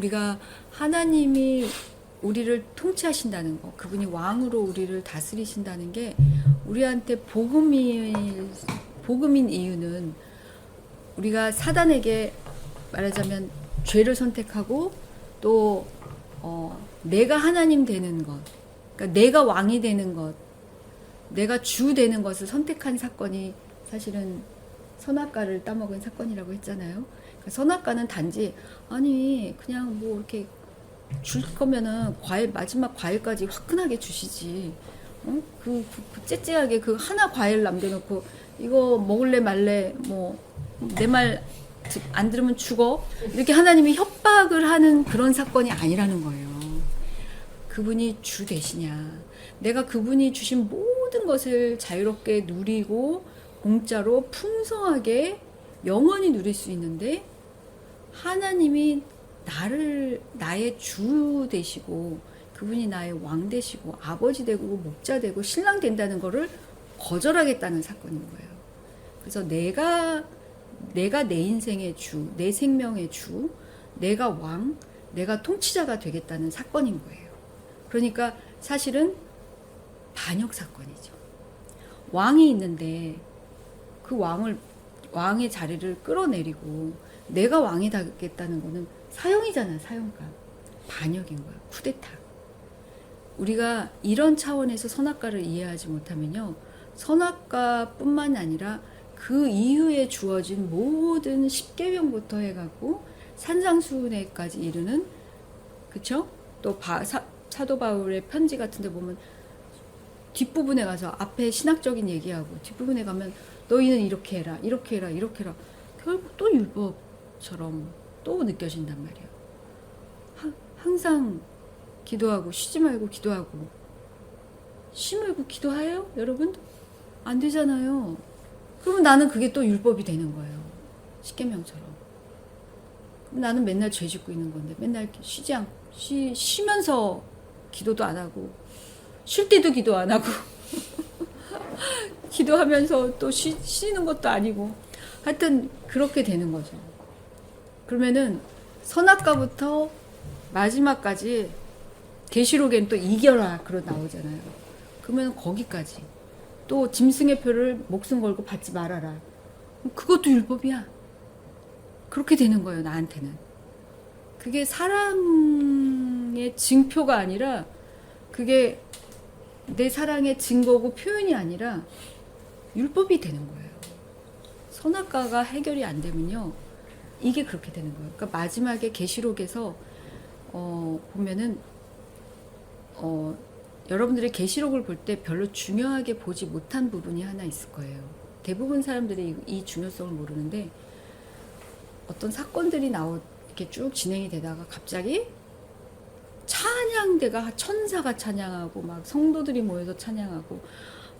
우리가 하나님이 우리를 통치하신다는 거, 그분이 왕으로 우리를 다스리신다는 게 우리한테 복음인 이유는 우리가 사단에게 말하자면 죄를 선택하고 또 내가 하나님 되는 것, 그러니까 내가 왕이 되는 것, 내가 주 되는 것을 선택한 사건이 사실은 선악과를 따먹은 사건이라고 했잖아요. 그러니까 선악과는 단지 아니 그냥 뭐 이렇게 줄 거면은 과일 마지막 과일까지 화끈하게 주시지. 그 째째하게 그 하나 과일 남겨놓고 이거 먹을래 말래 뭐 내 말 안 들으면 죽어 이렇게 하나님이 협박을 하는 그런 사건이 아니라는 거예요. 그분이 주 되시냐, 내가 그분이 주신 모든 것을 자유롭게 누리고 공짜로 풍성하게 영원히 누릴 수 있는데 하나님이 나의 주 되시고 그분이 나의 왕 되시고 아버지 되고 목자 되고 신랑 된다는 거를 거절하겠다는 사건인 거예요. 그래서 내가 내 인생의 주, 내 생명의 주, 내가 왕, 내가 통치자가 되겠다는 사건인 거예요. 그러니까 사실은 반역 사건이죠. 왕이 있는데 그 왕의 자리를 끌어내리고 내가 왕이 되겠다는 거는 사형이잖아, 사형감. 반역인 거야, 쿠데타. 우리가 이런 차원에서 선악과를 이해하지 못하면요, 선악과뿐만 아니라 그 이후에 주어진 모든 십계명부터 해갖고 산상수훈회까지 이르는, 그쵸? 또 사도 바울의 편지 같은 데 보면 뒷부분에 가서 앞에 신학적인 얘기하고 뒷부분에 가면 너희는 이렇게 해라, 이렇게 해라, 이렇게 해라. 결국 또 율법처럼 또 느껴진단 말이에요. 항상 기도하고 쉬지 말고 기도하고 쉬 말고 기도해요? 여러분? 안 되잖아요. 그러면 나는 그게 또 율법이 되는 거예요. 십계명처럼. 그럼 나는 맨날 죄 짓고 있는 건데 맨날 쉬지 않고 쉬면서 기도도 안 하고 쉴 때도 기도 안 하고 기도하면서 또 쉬는 것도 아니고 하여튼 그렇게 되는 거죠. 그러면은 선악과부터 마지막까지 계시록엔 또 이겨라 그러 나오잖아요. 그러면 거기까지 또 짐승의 표를 목숨 걸고 받지 말아라. 그것도 율법이야. 그렇게 되는 거예요, 나한테는. 그게 사랑의 증표가 아니라 그게 내 사랑의 증거고 표현이 아니라 율법이 되는 거예요. 선악과가 해결이 안 되면요, 이게 그렇게 되는 거예요. 그러니까 마지막에 계시록에서 보면은 여러분들이 계시록을 볼 때 별로 중요하게 보지 못한 부분이 하나 있을 거예요. 대부분 사람들이 이 중요성을 모르는데 어떤 사건들이 이렇게 쭉 진행이 되다가 갑자기 찬양대가 천사가 찬양하고 막 성도들이 모여서 찬양하고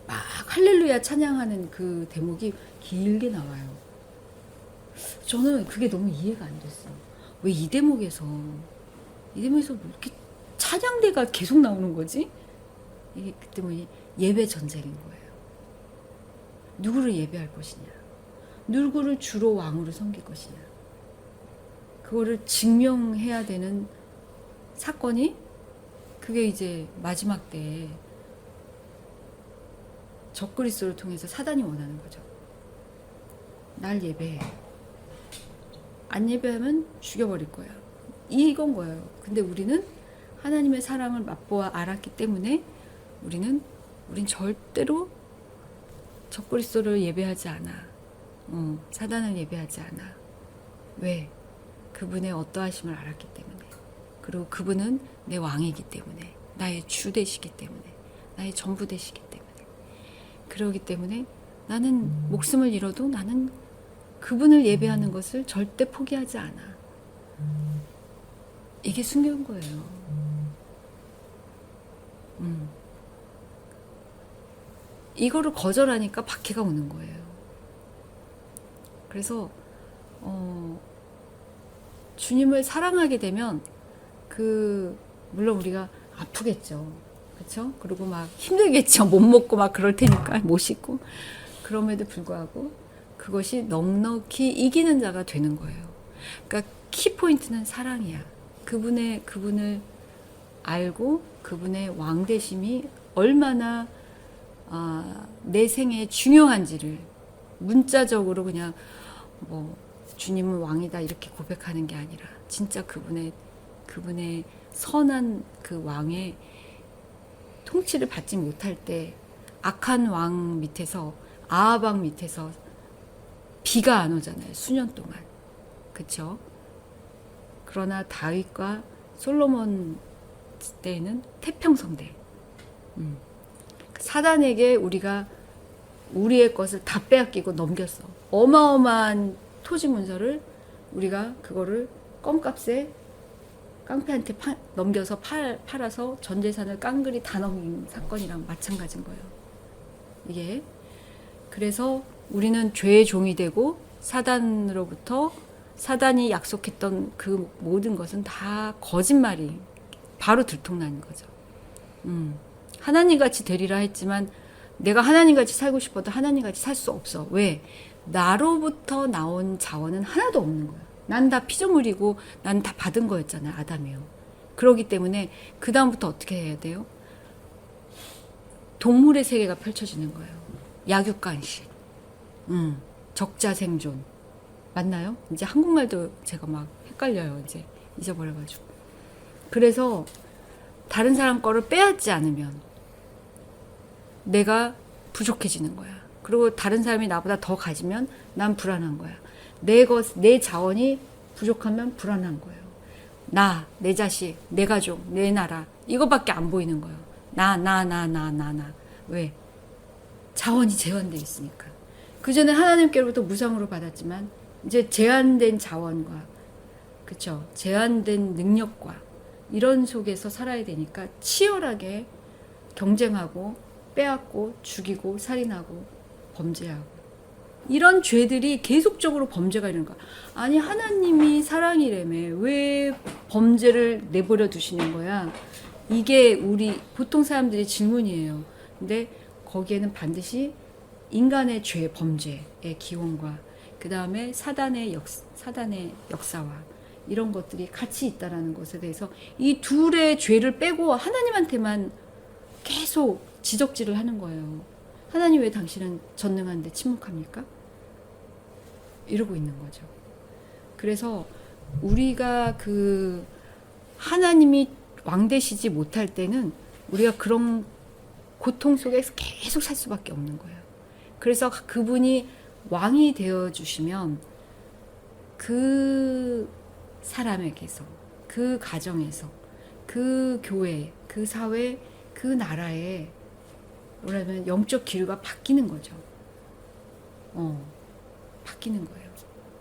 막 할렐루야 찬양하는 그 대목이 길게 나와요. 저는 그게 너무 이해가 안 됐어요. 왜 이 대목에서 왜 이렇게 찬양대가 계속 나오는 거지? 이게 그때 뭐니 예배 전쟁인 거예요. 누구를 예배할 것이냐, 누구를 주로 왕으로 섬길 것이냐, 그거를 증명해야 되는 사건이 그게 이제 마지막 때에 적그리스도를 통해서 사단이 원하는 거죠. 날 예배해. 안 예배하면 죽여버릴 거야. 이건 거예요. 근데 우리는 하나님의 사랑을 맛보아 알았기 때문에 우린 절대로 적그리스도를 예배하지 않아. 사단을 예배하지 않아. 왜? 그분의 어떠하심을 알았기 때문에. 그리고 그분은 내 왕이기 때문에, 나의 주 되시기 때문에, 나의 전부 되시기 때문에. 그러기 때문에 나는 목숨을 잃어도 나는 그분을 예배하는 것을 절대 포기하지 않아. 이게 순교인 거예요. 이거를 거절하니까 박해가 오는 거예요. 그래서 주님을 사랑하게 되면 물론 우리가 아프겠죠. 그렇죠? 그리고 막 힘들겠죠. 못 먹고 막 그럴 테니까 못 씻고. 그럼에도 불구하고 그것이 넉넉히 이기는 자가 되는 거예요. 그러니까 키포인트는 사랑이야. 그분을 알고 그분의 왕되심이 얼마나 내 생에 중요한지를 문자적으로 그냥 뭐 주님은 왕이다 이렇게 고백하는 게 아니라 진짜 그분의 선한 그 왕의 통치를 받지 못할 때 악한 왕 밑에서 아합 왕 밑에서 비가 안 오잖아요. 수년 동안. 그쵸? 그러나 다윗과 솔로몬 때에는 태평성대. 사단에게 우리가 우리의 것을 다 빼앗기고 넘겼어. 어마어마한 토지 문서를 우리가 그거를 껌값에 깡패한테 넘겨서 팔아서 전 재산을 깡그리 다 넘긴 사건이랑 마찬가지인 거예요. 이게 그래서 우리는 죄의 종이 되고 사단으로부터 사단이 약속했던 그 모든 것은 다 거짓말이 바로 들통나는 거죠. 하나님같이 되리라 했지만 내가 하나님같이 살고 싶어도 하나님같이 살 수 없어. 왜? 나로부터 나온 자원은 하나도 없는 거야. 난 다 피조물이고 난 다 받은 거였잖아요. 아담이요. 그러기 때문에 그 다음부터 어떻게 해야 돼요? 동물의 세계가 펼쳐지는 거예요. 약육간식, 적자생존. 맞나요? 이제 한국말도 제가 막 헷갈려요. 이제 잊어버려가지고. 그래서 다른 사람 거를 빼앗지 않으면 내가 부족해지는 거야. 그리고 다른 사람이 나보다 더 가지면 난 불안한 거야. 내 자원이 부족하면 불안한 거예요. 내 자식, 내 가족, 내 나라 이거밖에 안 보이는 거예요. 나. 왜? 자원이 제한되어 있으니까. 그 전에 하나님께로부터 무상으로 받았지만 이제 제한된 자원과 그쵸? 제한된 능력과 이런 속에서 살아야 되니까 치열하게 경쟁하고 빼앗고 죽이고 살인하고 범죄하고 이런 죄들이 계속적으로 범죄가 있는 거야. 아니 하나님이 사랑이라며 왜 범죄를 내버려 두시는 거야? 이게 우리 보통 사람들의 질문이에요. 근데 거기에는 반드시 인간의 죄, 범죄의 기원과 그 다음에 사단의 역사와 이런 것들이 같이 있다라는 것에 대해서 이 둘의 죄를 빼고 하나님한테만 계속 지적질을 하는 거예요. 하나님 왜 당신은 전능한데 침묵합니까? 이러고 있는 거죠. 그래서 우리가 그 하나님이 왕 되시지 못할 때는 우리가 그런 고통 속에서 계속 살 수밖에 없는 거예요. 그래서 그분이 왕이 되어 주시면 그 사람에게서 그 가정에서 그 교회, 그 사회, 그 나라에 뭐라면 영적 기류가 바뀌는 거죠. 바뀌는 거예요.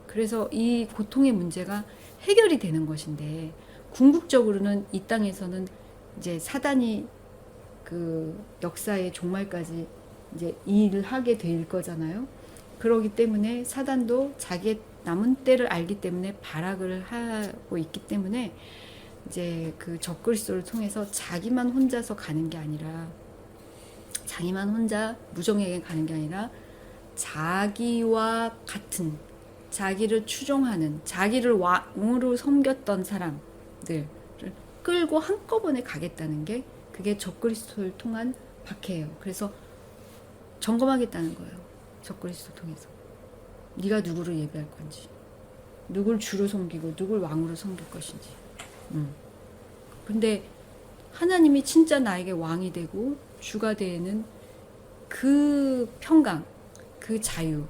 그래서 이 고통의 문제가 해결이 되는 것인데 궁극적으로는 이 땅에서는 이제 사단이 그 역사의 종말까지 이제 일을 하게 될 거잖아요. 그러기 때문에 사단도 자기의 남은 때를 알기 때문에 발악을 하고 있기 때문에 이제 그 적그리스도를 통해서 자기만 혼자서 가는 게 아니라 자기만 혼자 무정에게 가는 게 아니라 자기와 같은 자기를 추종하는 자기를 왕으로 섬겼던 사람들을 끌고 한꺼번에 가겠다는 게 그게 적그리스도를 통한 박해예요. 그래서 점검하겠다는 거예요. 적그리스도 통해서 네가 누구를 예배할 건지, 누굴 주로 섬기고 누굴 왕으로 섬길 것인지. 근데 하나님이 진짜 나에게 왕이 되고 주가 되는 그 평강, 그 자유,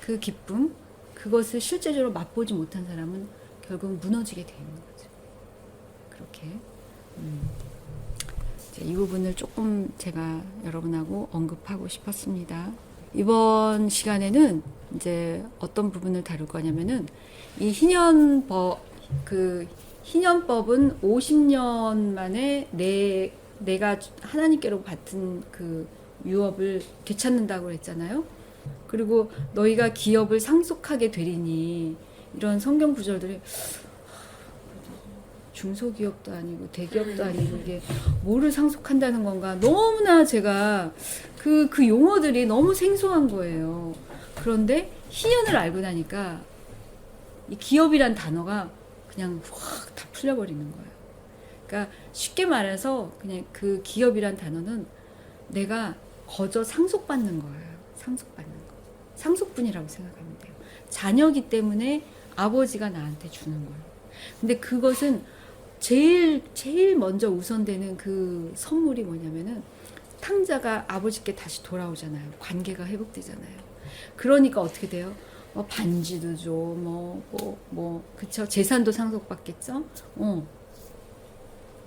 그 기쁨, 그것을 실제적으로 맛보지 못한 사람은 결국 무너지게 되는 거죠. 그렇게 이 부분을 조금 제가 여러분하고 언급하고 싶었습니다. 이번 시간에는 이제 어떤 부분을 다룰 거냐면은 이 희년법은 50년 만에 내가 하나님께로 받은 그 유업을 되찾는다고 했잖아요. 그리고 너희가 기업을 상속하게 되리니 이런 성경 구절들이 중소기업도 아니고 대기업도 아니고 이게 뭐를 상속한다는 건가 너무나 제가 그 용어들이 너무 생소한 거예요. 그런데 희년을 알고 나니까 이 기업이란 단어가 그냥 확 다 풀려버리는 거예요. 그러니까 쉽게 말해서 그냥 그 기업이란 단어는 내가 거저 상속받는 거예요. 상속받는 거. 상속분이라고 생각하면 돼요. 자녀기 때문에 아버지가 나한테 주는 거예요. 근데 그것은 제일 먼저 우선되는 그 선물이 뭐냐면은 탕자가 아버지께 다시 돌아오잖아요. 관계가 회복되잖아요. 그러니까 어떻게 돼요? 반지도 줘, 그쵸? 재산도 상속받겠죠?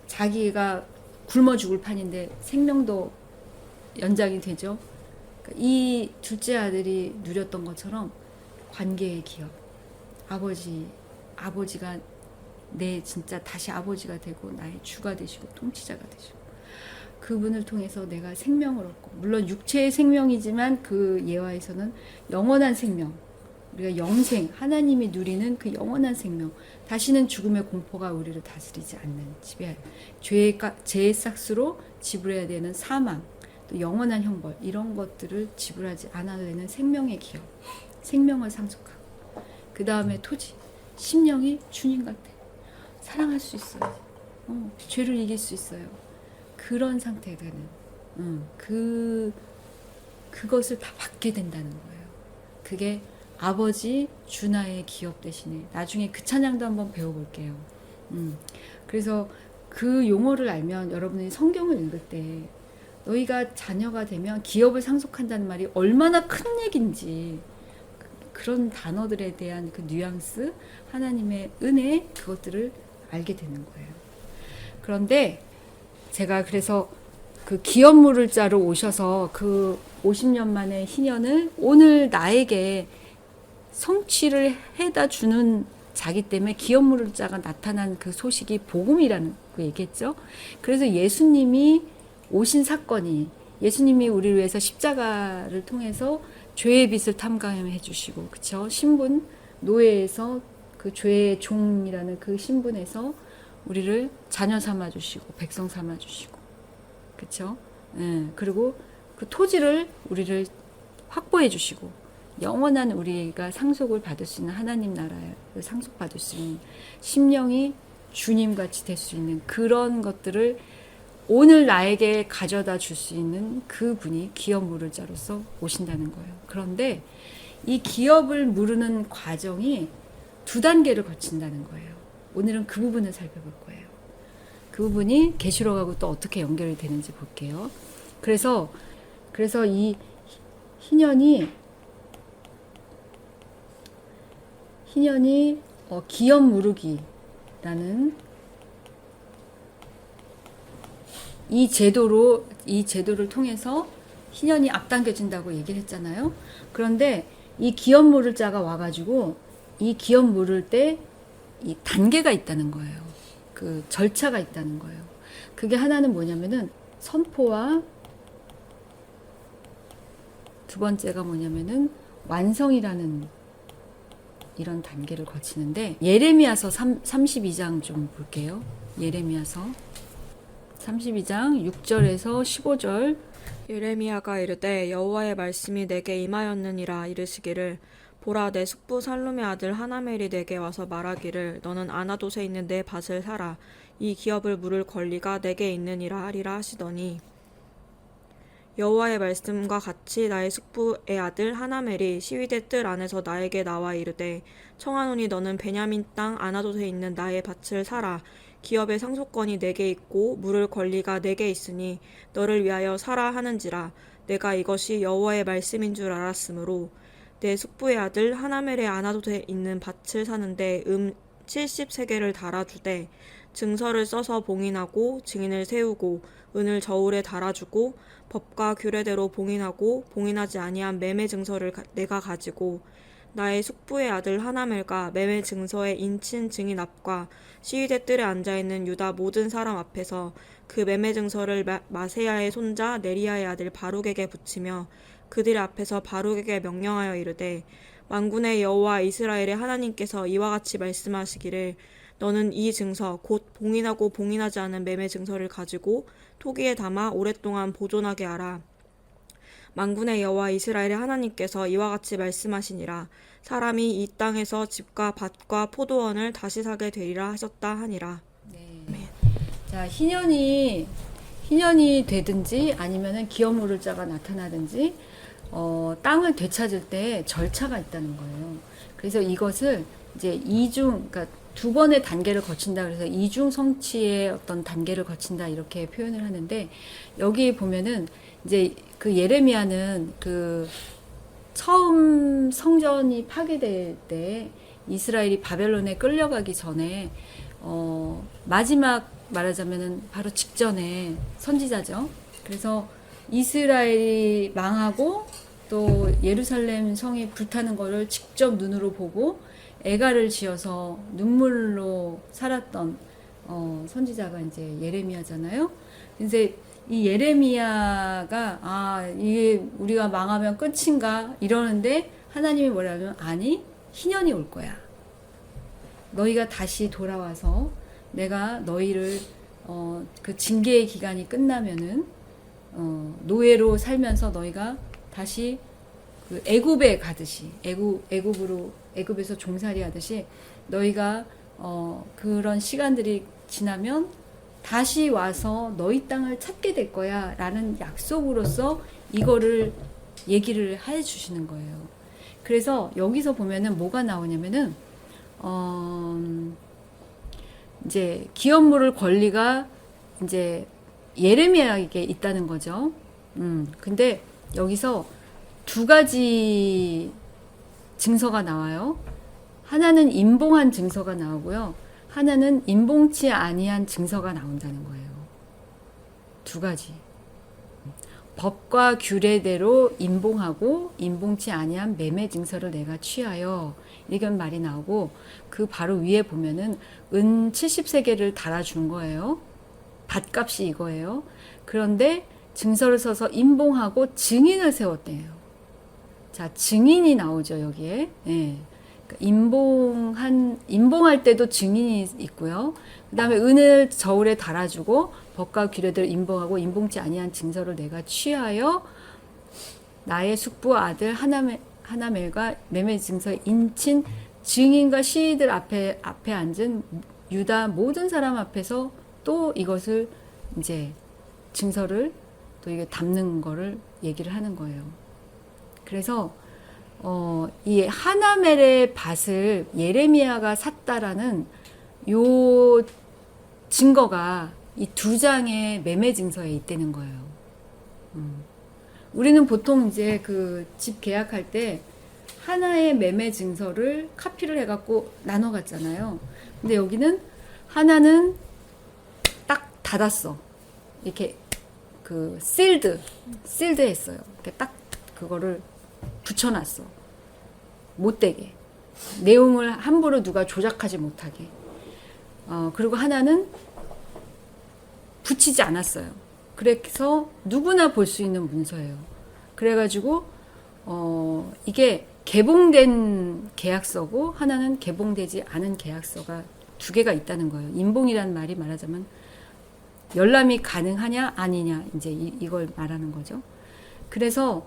자기가 굶어 죽을 판인데 생명도 연장이 되죠? 그러니까 이 둘째 아들이 누렸던 것처럼 관계의 기업. 아버지가 내 진짜 다시 아버지가 되고 나의 주가 되시고 통치자가 되시고 그분을 통해서 내가 생명을 얻고 물론 육체의 생명이지만 그 예화에서는 영원한 생명 우리가 영생 하나님이 누리는 그 영원한 생명 다시는 죽음의 공포가 우리를 다스리지 않는 죄의 싹수로 지불해야 되는 사망 또 영원한 형벌 이런 것들을 지불하지 않아도 되는 생명의 기업 생명을 상속하고 그 다음에 토지 심령이 주님 같아 사랑할 수 있어요. 죄를 이길 수 있어요. 그런 상태가 되는 그것을 다 받게 된다는 거예요. 그게 아버지 주나의 기업 대신에 나중에 그 찬양도 한번 배워볼게요. 그래서 그 용어를 알면 여러분이 성경을 읽을 때 너희가 자녀가 되면 기업을 상속한다는 말이 얼마나 큰 얘기인지 그런 단어들에 대한 그 뉘앙스 하나님의 은혜 그것들을 알게 되는 거예요. 그런데 제가 그래서 그 기업 물을 자로 오셔서 그 50년 만에 희년을 오늘 나에게 성취를 해다 주는 자기 때문에 기업 물을 자가 나타난 그 소식이 복음이라는 거 얘기했죠. 그래서 예수님이 오신 사건이 예수님이 우리를 위해서 십자가를 통해서 죄의 빚을 탐감해 주시고 그쵸? 신분 노예에서 그 죄의 종이라는 그 신분에서 우리를 자녀 삼아 주시고 백성 삼아 주시고 그쵸? 그리고 그 토지를 우리를 확보해 주시고 영원한 우리가 상속을 받을 수 있는 하나님 나라를 상속받을 수 있는 심령이 주님같이 될 수 있는 그런 것들을 오늘 나에게 가져다 줄 수 있는 그분이 기업 물을 자로서 오신다는 거예요. 그런데 이 기업을 물으는 과정이 2단계를 거친다는 거예요. 오늘은 그 부분을 살펴볼 거예요. 그 부분이 계시록하고 또 어떻게 연결이 되는지 볼게요. 그래서 이 희년이 기업 무르기라는 이 제도를 통해서 희년이 앞당겨진다고 얘기를 했잖아요. 그런데 이 기업 물을 자가 와가지고 이 기업 물을 때 이 단계가 있다는 거예요. 그 절차가 있다는 거예요. 그게 하나는 뭐냐면은 선포와 두 번째가 뭐냐면은 완성이라는 이런 단계를 거치는데 예레미야서 32장 좀 볼게요. 예레미야서 32장 6절에서 15절 예레미야가 이르되 여호와의 말씀이 내게 임하였느니라 이르시기를 보라 내 숙부 살룸의 아들 하나멜이 내게 와서 말하기를 너는 아나돗에 있는 내 밭을 사라 이 기업을 물을 권리가 내게 있느니라 하리라 하시더니 여호와의 말씀과 같이 나의 숙부의 아들 하나멜이 시위대 뜰 안에서 나에게 나와 이르되 청하노니 너는 베냐민 땅 아나돗에 있는 나의 밭을 사라 기업의 상속권이 내게 있고 물을 권리가 내게 있으니 너를 위하여 사라 하는지라 내가 이것이 여호와의 말씀인 줄 알았으므로 내 숙부의 아들 하나멜의 아나돗에 있는 밭을 사는데 70세겔을 달아주되 증서를 써서 봉인하고 증인을 세우고 은을 저울에 달아주고 법과 규례대로 봉인하고 봉인하지 아니한 매매 증서를 내가 가지고 나의 숙부의 아들 하나멜과 매매 증서의 인친 증인 앞과 시위대 뜰에 앉아있는 유다 모든 사람 앞에서 그 매매 증서를 마세야의 손자 네리야의 아들 바룩에게 붙이며 그들 앞에서 바룩에게 명령하여 이르되 만군의 여호와 이스라엘의 하나님께서 이와 같이 말씀하시기를 너는 이 증서 곧 봉인하고 봉인하지 않은 매매 증서를 가지고 토기에 담아 오랫동안 보존하게 하라. 만군의 여호와 이스라엘의 하나님께서 이와 같이 말씀하시니라. 사람이 이 땅에서 집과 밭과 포도원을 다시 사게 되리라 하셨다 하니라. 네. 자, 희년이 되든지 아니면은 기업무를자가 나타나든지 땅을 되찾을 때 절차가 있다는 거예요. 그래서 이것을 이제 그러니까 두 번의 단계를 거친다. 그래서 이중 성취의 어떤 단계를 거친다 이렇게 표현을 하는데, 여기 보면은 이제 그 예레미야는 그 처음 성전이 파괴될 때 이스라엘이 바벨론에 끌려가기 전에 마지막 말하자면은 바로 직전에 선지자죠. 그래서 이스라엘이 망하고 또 예루살렘 성이 불타는 거를 직접 눈으로 보고 애가를 지어서 눈물로 살았던 선지자가 이제 예레미야잖아요. 이제 이 예레미야가 이게 우리가 망하면 끝인가 이러는데 하나님이 뭐라면 아니, 희년이 올 거야. 너희가 다시 돌아와서 내가 너희를 그 징계의 기간이 끝나면은 노예로 살면서 너희가 다시 그 애굽에 가듯이 애굽에서 종살이 하듯이 너희가 그런 시간들이 지나면 다시 와서 너희 땅을 찾게 될 거야 라는 약속으로서 이거를 얘기를 해 주시는 거예요. 그래서 여기서 보면은 뭐가 나오냐면은 이제 기업 물을 권리가 이제 예레미야에게 있다는 거죠. 근데 여기서 두 가지 증서가 나와요. 하나는 임봉한 증서가 나오고요. 하나는 임봉치 아니한 증서가 나온다는 거예요. 두 가지. 법과 규례대로 임봉하고 임봉치 아니한 매매 증서를 내가 취하여, 이런 말이 나오고, 그 바로 위에 보면은 은 70세겔을 달아준 거예요. 밭값이 이거예요. 그런데 증서를 써서 임봉하고 증인을 세웠대요. 자, 증인이 나오죠, 여기에. 예. 임봉할 때도 증인이 있고요. 그 다음에 은을 저울에 달아주고 법과 규례대로 임봉하고 임봉치 아니한 증서를 내가 취하여 나의 숙부 아들 하나멜과 매매 증서에 인친 증인과 시위들 앞에 앉은 유다 모든 사람 앞에서 또 이것을 이제 증서를 또 이게 담는 거를 얘기를 하는 거예요. 그래서 이 하나멜의 밭을 예레미야가 샀다라는 요 증거가 이 두 장의 매매 증서에 있다는 거예요. 우리는 보통 이제 그 집 계약할 때 하나의 매매 증서를 카피를 해갖고 나눠 갔잖아요. 근데 여기는 하나는 딱 닫았어. 이렇게 그 실드 했어요. 이렇게 딱 그거를 붙여놨어. 못되게. 내용을 함부로 누가 조작하지 못하게. 그리고 하나는 붙이지 않았어요. 그래서 누구나 볼 수 있는 문서예요. 그래가지고 이게 개봉된 계약서고 하나는 개봉되지 않은 계약서가 두 개가 있다는 거예요. 임봉이라는 말이 말하자면 열람이 가능하냐 아니냐 이제 이걸 말하는 거죠. 그래서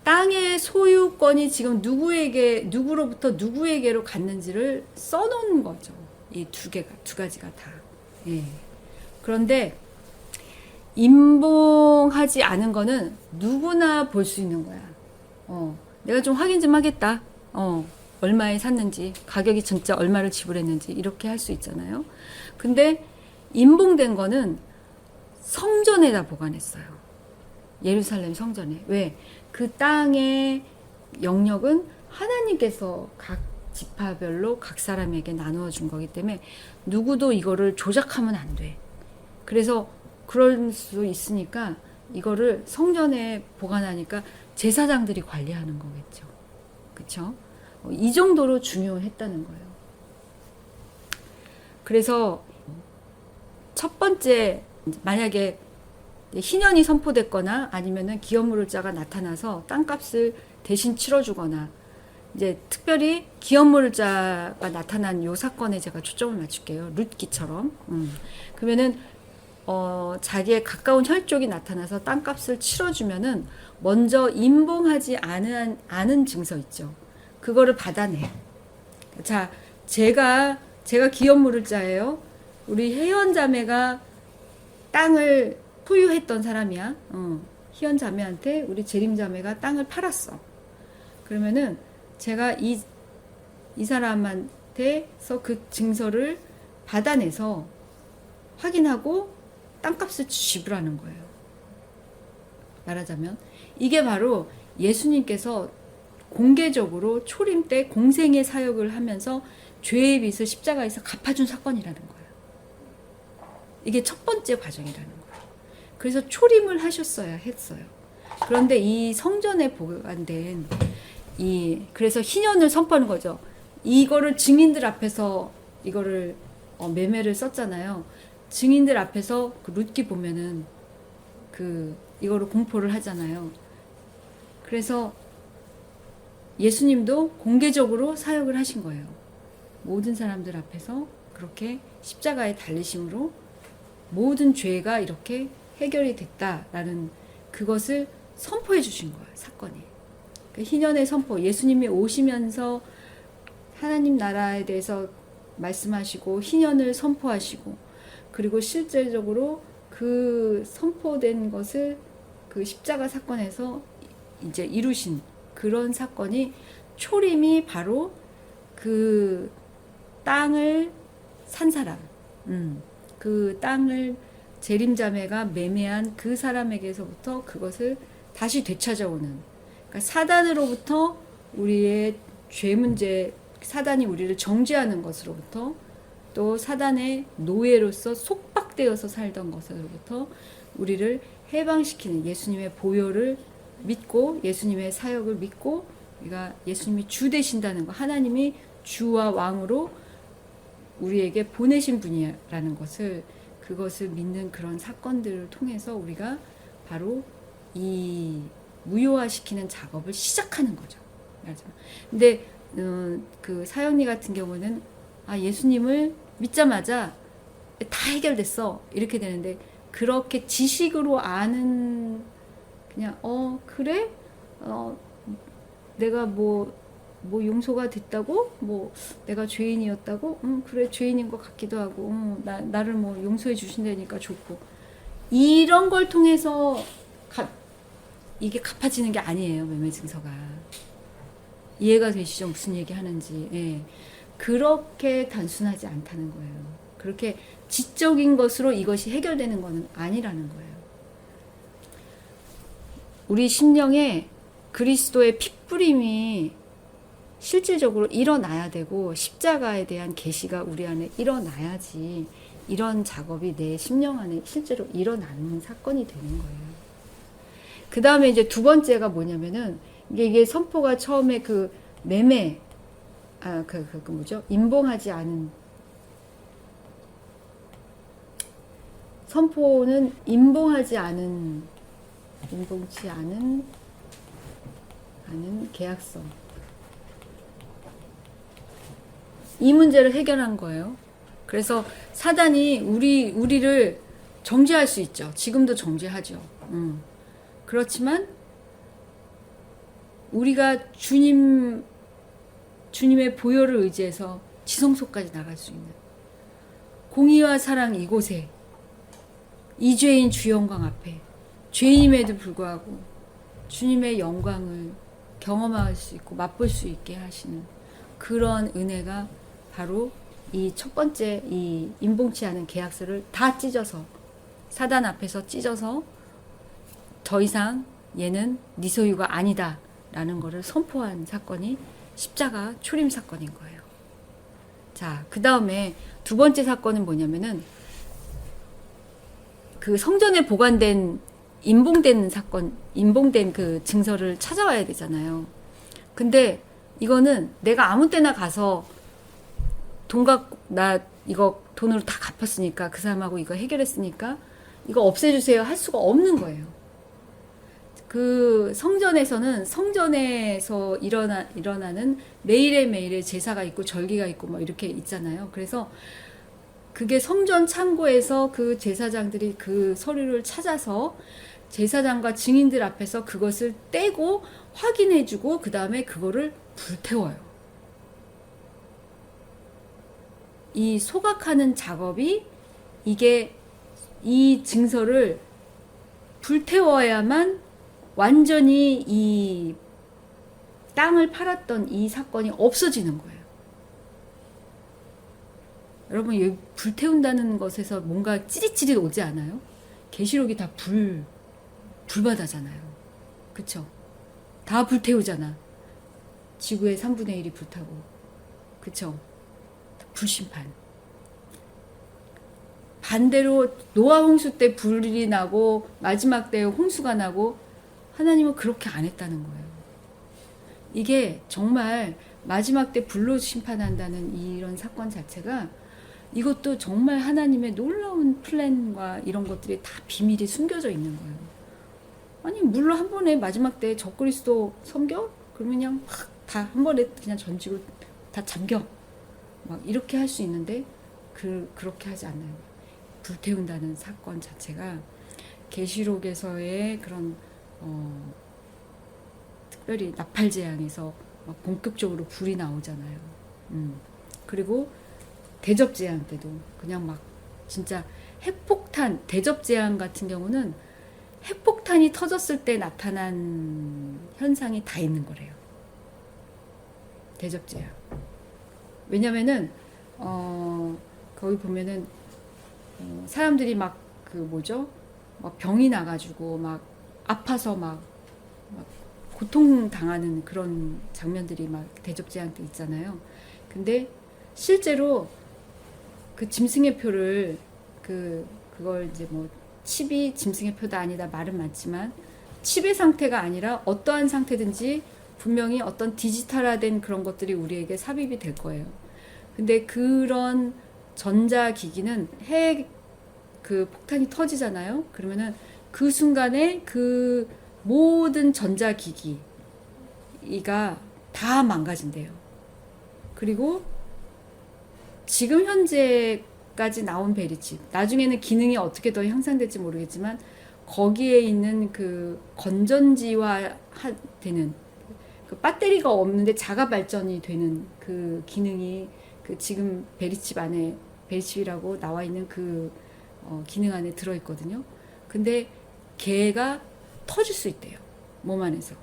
땅의 소유권이 지금 누구로부터 누구에게로 갔는지를 써놓은 거죠. 이 두 가지가 다. 예. 그런데 임봉하지 않은 거는 누구나 볼 수 있는 거야. 내가 좀 확인 좀 하겠다. 얼마에 샀는지, 가격이 진짜 얼마를 지불했는지 이렇게 할 수 있잖아요. 근데 임봉된 거는 성전에다 보관했어요. 예루살렘 성전에. 왜? 그 땅의 영역은 하나님께서 각 지파별로 각 사람에게 나누어 준 거기 때문에 누구도 이거를 조작하면 안 돼. 그래서 그럴 수 있으니까 이거를 성전에 보관하니까 제사장들이 관리하는 거겠죠. 그쵸? 이 정도로 중요했다는 거예요. 그래서 첫 번째, 만약에 희년이 선포됐거나 아니면은 기업물자가 나타나서 땅값을 대신 치러주거나, 이제 특별히 기업물자가 나타난 요 사건에 제가 초점을 맞출게요. 룻기처럼. 그러면은 자기의 가까운 혈족이 나타나서 땅값을 치러주면은 먼저 임봉하지 않은 증서 있죠. 그거를 받아내. 자, 제가 기업 물을 자예요. 우리 혜연 자매가 땅을 소유했던 사람이야. 희연 자매한테 우리 재림 자매가 땅을 팔았어. 그러면은 제가 이 사람한테서 그 증서를 받아내서 확인하고 땅값을 지불하는 거예요. 말하자면 이게 바로 예수님께서 공개적으로 초림 때 공생의 사역을 하면서 죄의 빚을 십자가에서 갚아준 사건이라는 거예요. 이게 첫 번째 과정이라는 거예요. 그래서 초림을 하셨어야 했어요. 그런데 이 성전에 보관된 그래서 희년을 선포하는 거죠. 이거를 증인들 앞에서 이거를 매매를 썼잖아요. 증인들 앞에서 그 룻기 보면은 이거를 공포를 하잖아요. 그래서 예수님도 공개적으로 사역을 하신 거예요. 모든 사람들 앞에서 그렇게 십자가에 달리심으로 모든 죄가 이렇게 해결이 됐다라는 그것을 선포해 주신 거예요. 사건이. 그 희년의 선포, 예수님이 오시면서 하나님 나라에 대해서 말씀하시고 희년을 선포하시고 그리고 실제적으로 그 선포된 것을 그 십자가 사건에서 이제 이루신 그런 사건이 초림이 바로 그 땅을 산 사람, 그 땅을 재림자매가 매매한 그 사람에게서부터 그것을 다시 되찾아오는, 그러니까 사단으로부터 우리의 죄 문제, 사단이 우리를 정죄하는 것으로부터 또 사단의 노예로서 속박되어서 살던 것으로부터 우리를 해방시키는 예수님의 보혈을 믿고 예수님의 사역을 믿고 우리가 예수님이 주 되신다는 거, 하나님이 주와 왕으로 우리에게 보내신 분이라는 것을, 그것을 믿는 그런 사건들을 통해서 우리가 바로 이 무효화시키는 작업을 시작하는 거죠. 근데 그 사연이 같은 경우는 예수님을 믿자마자 다 해결됐어 이렇게 되는데, 그렇게 지식으로 아는, 그냥 그래? 내가 뭐 용서가 됐다고? 뭐 내가 죄인이었다고? 그래, 죄인인 것 같기도 하고, 나를 뭐 용서해 주신다니까 좋고, 이런 걸 통해서 이게 갚아지는 게 아니에요. 매매 증서가. 이해가 되시죠? 무슨 얘기 하는지. 예. 그렇게 단순하지 않다는 거예요. 그렇게 지적인 것으로 이것이 해결되는 것은 아니라는 거예요. 우리 심령에 그리스도의 핏부림이 실질적으로 일어나야 되고, 십자가에 대한 계시가 우리 안에 일어나야지 이런 작업이 내 심령 안에 실제로 일어나는 사건이 되는 거예요. 그 다음에 이제 두 번째가 뭐냐면은, 이게 선포가 처음에 그 매매, 뭐죠? 임봉하지 않은, 선포는 임봉치 않은 계약서. 이 문제를 해결한 거예요. 그래서 사단이 우리를 정죄할 수 있죠. 지금도 정죄하죠. 그렇지만 우리가 주님의 보혈을 의지해서 지성소까지 나갈 수 있는, 공의와 사랑 이곳에, 이죄인 주 영광 앞에, 죄인임에도 불구하고 주님의 영광을 경험할 수 있고 맛볼 수 있게 하시는 그런 은혜가 바로 이 첫 번째 이 임봉치 않은 계약서를 다 찢어서, 사단 앞에서 찢어서 더 이상 얘는 네 소유가 아니다 라는 것을 선포한 사건이 십자가 초림 사건인 거예요. 자, 그 다음에 두 번째 사건은 뭐냐면은, 그 성전에 보관된 임봉된 사건, 임봉된 그 증서를 찾아와야 되잖아요. 근데 이거는 내가 아무 때나 가서 나 이거 돈으로 다 갚았으니까, 그 사람하고 이거 해결했으니까 이거 없애주세요 할 수가 없는 거예요. 그 성전에서 일어나는 매일의 제사가 있고 절기가 있고 뭐 이렇게 있잖아요. 그래서 그게 성전 창고에서 그 제사장들이 그 서류를 찾아서 제사장과 증인들 앞에서 그것을 떼고 확인해주고 그 다음에 그거를 불태워요. 이 소각하는 작업이 이게 이 증서를 불태워야만 완전히 이 땅을 팔았던 이 사건이 없어지는 거예요. 여러분, 여기 불태운다는 것에서 뭔가 찌릿찌릿 오지 않아요? 계시록이 다 불바다잖아요. 그쵸? 다 불태우잖아. 지구의 3분의 1이 불타고. 그쵸? 불심판. 반대로 노아 홍수 때 불이 나고 마지막 때 홍수가 나고 하나님은 그렇게 안 했다는 거예요. 이게 정말 마지막 때 불로 심판한다는 이런 사건 자체가 이것도 정말 하나님의 놀라운 플랜과 이런 것들이 다 비밀이 숨겨져 있는 거예요. 아니 물로 한 번에 마지막 때 적그리스도 섬겨? 그러면 그냥 다 한 번에 그냥 전지고 다 잠겨. 막 이렇게 할 수 있는데 그렇게 하지 않나요? 불태운다는 사건 자체가 계시록에서의 그런 특별히 나팔 재앙에서 막 본격적으로 불이 나오잖아요. 그리고 대접 재앙 때도 그냥 막 진짜 핵폭탄, 대접 재앙 같은 경우는 핵폭탄이 터졌을 때 나타난 현상이 다 있는 거래요. 대접 재앙. 왜냐면은 거기 보면은 사람들이 막 막 병이 나가지고 막 아파서 막 고통 당하는 그런 장면들이 막 대접 재앙 때 있잖아요. 근데 실제로 그 짐승의 표를 그걸 이제 뭐 칩이 짐승의 표다 아니다 말은 많지만 칩의 상태가 아니라 어떠한 상태든지 분명히 어떤 디지털화된 그런 것들이 우리에게 삽입이 될 거예요. 근데 그런 전자기기는 그 폭탄이 터지잖아요. 그러면은 그 순간에 그 모든 전자기기가 다 망가진대요. 그리고 지금 현재까지 나온 베리칩, 나중에는 기능이 어떻게 더 향상될지 모르겠지만 거기에 있는 그 건전지화 되는 그 배터리가 없는데 자가 발전이 되는 그 기능이 그 지금 베리칩 안에 베리칩이라고 나와 있는 그 기능 안에 들어있거든요. 근데 걔가 터질 수 있대요. 몸 안에서.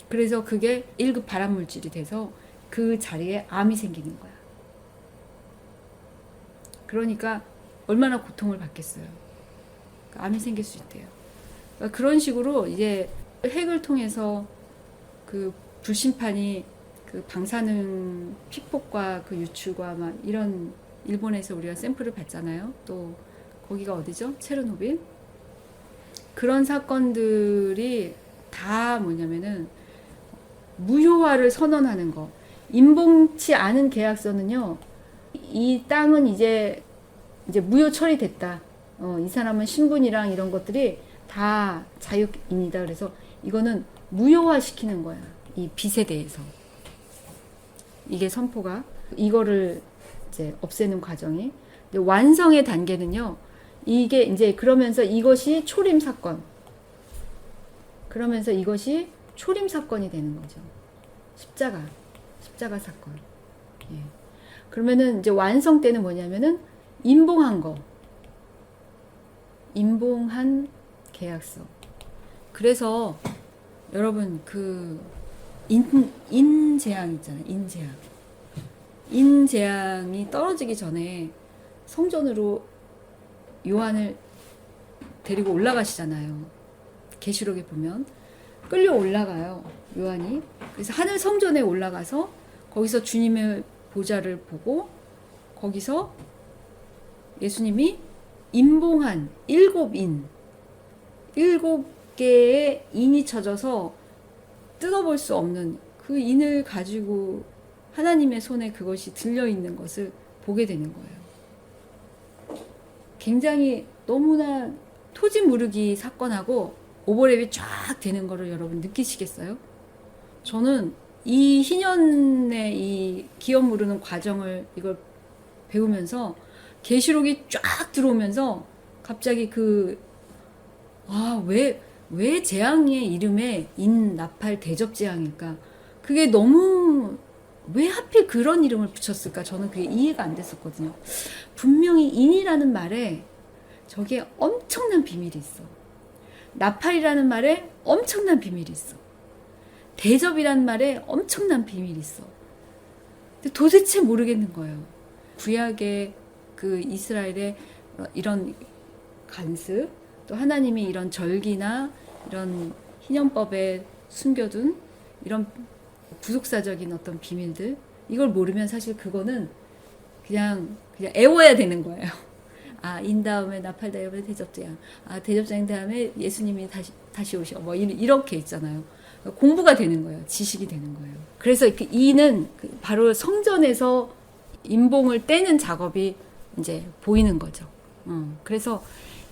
그래서 그게 1급 발암물질이 돼서 그 자리에 암이 생기는 거야. 그러니까 얼마나 고통을 받겠어요. 암이 생길 수 있대요. 그러니까 그런 식으로 이제 핵을 통해서 그 불심판이 그 방사능 피폭과 그 유출과 막 이런 일본에서 우리가 샘플을 봤잖아요. 또 거기가 어디죠? 체르노빌. 그런 사건들이 다 뭐냐면은 무효화를 선언하는 거. 임봉치 않은 계약서는요. 이 땅은 이제 무효 처리됐다. 이 사람은 신분이랑 이런 것들이 다 자유인이다. 그래서 이거는 무효화 시키는 거야. 이 빚에 대해서. 이게 선포가 이거를 이제 없애는 과정이 완성의 단계는요. 이게 이제 그러면서 이것이 초림 사건. 그러면서 이것이 초림 사건이 되는 거죠. 십자가 사건. 예. 그러면은 이제 완성 때는 뭐냐면은 임봉한 거. 임봉한 계약서. 그래서 여러분 그 인재앙 있잖아요. 인재앙이 떨어지기 전에 성전으로 요한을 데리고 올라가시잖아요. 계시록에 보면 끌려 올라가요. 요한이. 그래서 하늘 성전에 올라가서 거기서 주님의 보좌를 보고 거기서 예수님이 임봉한 7개의 인이 쳐져서 뜯어볼 수 없는 그 인을 가지고 하나님의 손에 그것이 들려있는 것을 보게 되는 거예요. 굉장히 너무나 토지 무르기 사건하고 오버랩이 쫙 되는 거를 여러분 느끼시겠어요? 저는 이 희년의 이 기업 무르는 과정을 이걸 배우면서 계시록이 쫙 들어오면서 갑자기 왜 재앙의 이름에 인나팔 대접재앙일까? 그게 너무 왜 하필 그런 이름을 붙였을까? 저는 그게 이해가 안 됐었거든요. 분명히 인이라는 말에 저기에 엄청난 비밀이 있어. 나팔이라는 말에 엄청난 비밀이 있어. 대접이라는 말에 엄청난 비밀이 있어. 근데 도대체 모르겠는 거예요. 구약의 그 이스라엘의 이런 간습, 또 하나님이 이런 절기나 이런 희년법에 숨겨둔 이런 구속사적인 어떤 비밀들, 이걸 모르면 사실 그거는 그냥 애워야 되는 거예요. 아, 인 다음에 나팔 다음에 대접장, 아, 대접장 다음에 예수님이 다시 오셔, 뭐 이렇게 있잖아요. 공부가 되는 거예요. 지식이 되는 거예요. 그래서 그 이는 바로 성전에서 인봉을 떼는 작업이 이제 보이는 거죠. 그래서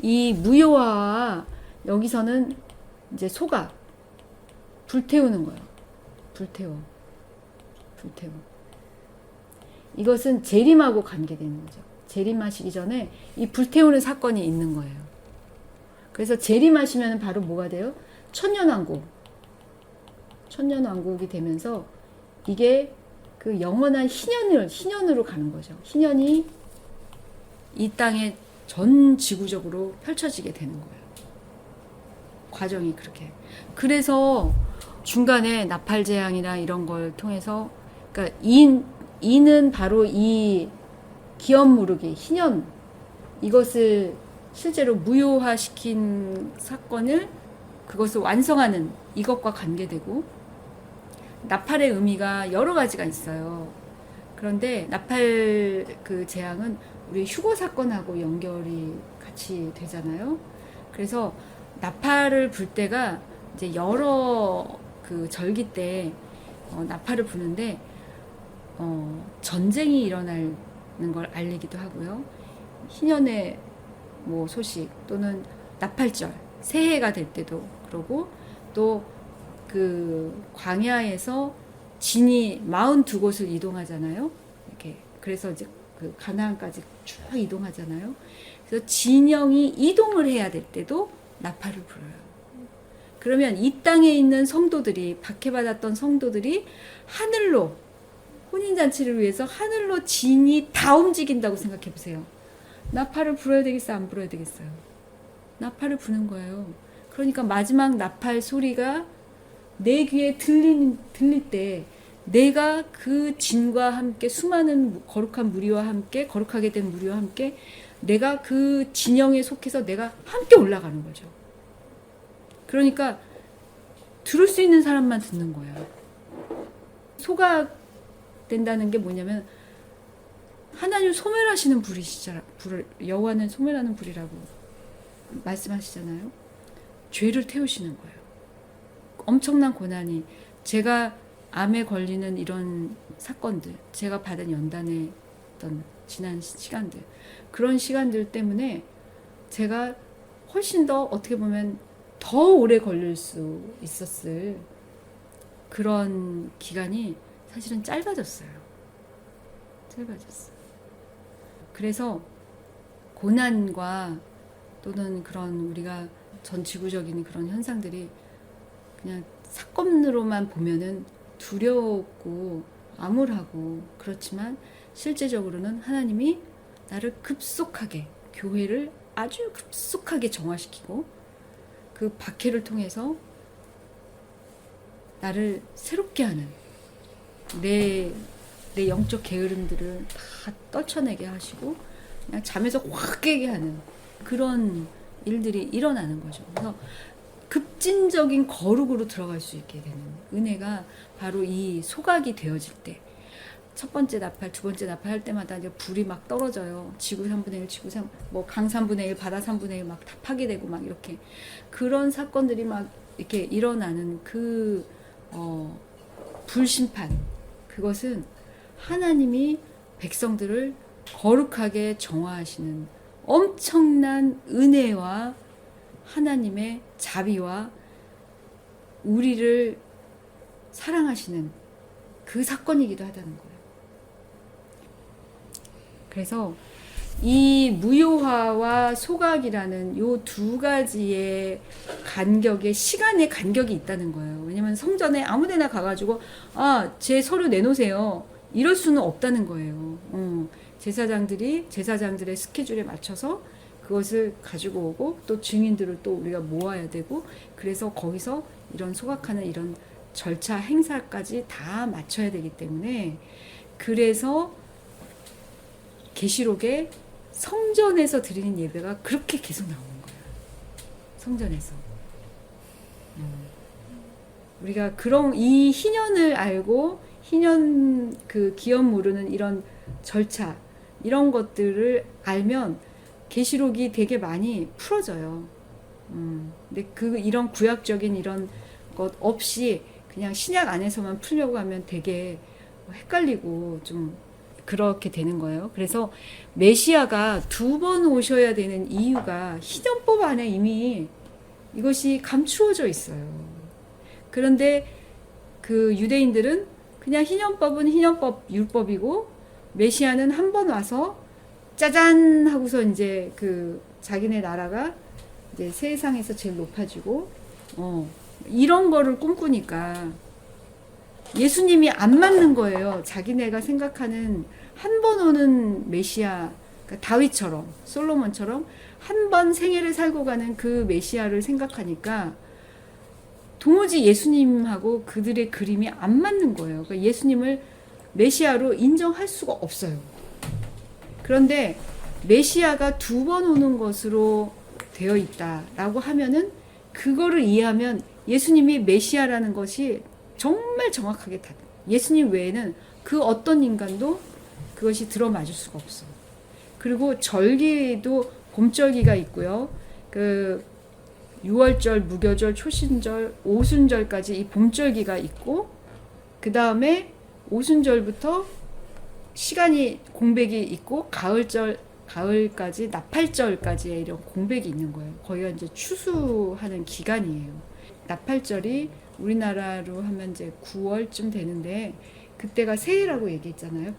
이 무효화와 여기서는 이제 소각, 불태우는 거예요. 불태워. 이것은 재림하고 관계되는 거죠. 재림하시기 전에 이 불태우는 사건이 있는 거예요. 그래서 재림하시면 바로 뭐가 돼요? 천년왕국이 되면서 이게 그 영원한 희년으로 가는 거죠. 희년이 이 땅에 전 지구적으로 펼쳐지게 되는 거예요. 과정이 그렇게. 그래서 중간에 나팔 재앙이나 이런 걸 통해서, 그러니까 이는 바로 이 기업 무르기, 희년, 이것을 실제로 무효화시킨 사건을, 그것을 완성하는 이것과 관계되고, 나팔의 의미가 여러 가지가 있어요. 그런데 나팔 그 재앙은 우리 휴거 사건하고 연결이 같이 되잖아요. 그래서 나팔을 불 때가 이제 여러 그 절기 때 나팔을 부는데 전쟁이 일어나는 걸 알리기도 하고요. 희년의 뭐 소식 또는 나팔절, 새해가 될 때도 그러고, 또 그 광야에서 진이 42곳을 이동하잖아요. 이렇게. 그래서 이제 그 가나안까지 쭉 이동하잖아요. 그래서 진영이 이동을 해야 될 때도 나팔을 불어요. 그러면 이 땅에 있는 성도들이, 박해받았던 성도들이 하늘로, 혼인잔치를 위해서 하늘로 진이 다 움직인다고 생각해 보세요. 나팔을 불어야 되겠어요? 안 불어야 되겠어요? 나팔을 부는 거예요. 그러니까 마지막 나팔 소리가 내 귀에 들릴 때 내가 그 진과 함께, 수많은 거룩한 무리와 함께, 거룩하게 된 무리와 함께 내가 그 진영에 속해서 내가 함께 올라가는 거죠. 그러니까 들을 수 있는 사람만 듣는 거예요. 소각된다는 게 뭐냐면 하나님 소멸하시는 불이시잖아. 여호와는 소멸하는 불이라고 말씀하시잖아요. 죄를 태우시는 거예요. 엄청난 고난이, 제가 암에 걸리는 이런 사건들, 제가 받은 연단의 어떤 지난 시간들, 그런 시간들 때문에 제가 훨씬 더 어떻게 보면 더 오래 걸릴 수 있었을 그런 기간이 사실은 짧아졌어요. 그래서 고난과 또는 그런 우리가 전 지구적인 그런 현상들이 그냥 사건으로만 보면은 두렵고 암울하고, 그렇지만 실제적으로는 하나님이 나를 급속하게, 교회를 아주 급속하게 정화시키고 그 박해를 통해서 나를 새롭게 하는, 내 영적 게으름들을 다 떨쳐내게 하시고 그냥 잠에서 확 깨게 하는 그런 일들이 일어나는 거죠. 그래서 급진적인 거룩으로 들어갈 수 있게 되는 은혜가 바로 이 소각이 되어질 때, 첫 번째 나팔, 두 번째 나팔 할 때마다 이제 불이 막 떨어져요. 지구 3분의 1, 강 3분의 1, 바다 3분의 1 막 다 파괴되고 막 이렇게 그런 사건들이 막 이렇게 일어나는 그 불심판, 그것은 하나님이 백성들을 거룩하게 정화하시는 엄청난 은혜와 하나님의 자비와 우리를 사랑하시는 그 사건이기도 하다는 거예요. 그래서 이 무효화와 소각이라는 요 두 가지의 간격에 시간의 간격이 있다는 거예요. 왜냐면 성전에 아무데나 가가지고 제 서류 내놓으세요. 이럴 수는 없다는 거예요. 제사장들의 스케줄에 맞춰서 그것을 가지고 오고 또 증인들을 또 우리가 모아야 되고 그래서 거기서 이런 소각하는 이런 절차 행사까지 다 맞춰야 되기 때문에 그래서 계시록에 성전에서 드리는 예배가 그렇게 계속 나오는 거야. 성전에서. 우리가 그런 이 희년을 알고 희년 그 기업 모르는 이런 절차 이런 것들을 알면 계시록이 되게 많이 풀어져요. 근데 이런 구약적인 이런 것 없이 그냥 신약 안에서만 풀려고 하면 되게 헷갈리고 좀 그렇게 되는 거예요. 그래서 메시아가 2번 오셔야 되는 이유가 희년법 안에 이미 이것이 감추어져 있어요. 그런데 그 유대인들은 그냥 희년법은 희년법 율법이고 메시아는 한 번 와서 짜잔 하고서 이제 그 자기네 나라가 이제 세상에서 제일 높아지고 이런 거를 꿈꾸니까 예수님이 안 맞는 거예요. 자기네가 생각하는 한 번 오는 메시아, 그러니까 다윗처럼 솔로몬처럼 한 번 생애를 살고 가는 그 메시아를 생각하니까 도무지 예수님하고 그들의 그림이 안 맞는 거예요. 그러니까 예수님을 메시아로 인정할 수가 없어요. 그런데 메시아가 2번 오는 것으로 되어 있다라고 하면은 그거를 이해하면 예수님이 메시아라는 것이 정말 정확하게 다 예수님 외에는 그 어떤 인간도 그것이 들어맞을 수가 없어. 그리고 절기도 봄절기가 있고요. 그 6월절, 무교절, 초신절, 오순절까지 이 봄절기가 있고 그 다음에 오순절부터 시간이 공백이 있고 가을까지 나팔절까지의 이런 공백이 있는 거예요. 거기가 이제 추수하는 기간이에요. 나팔절이 우리나라로 하면 이제 9월쯤 되는데 그때가 새해라고 얘기했잖아요.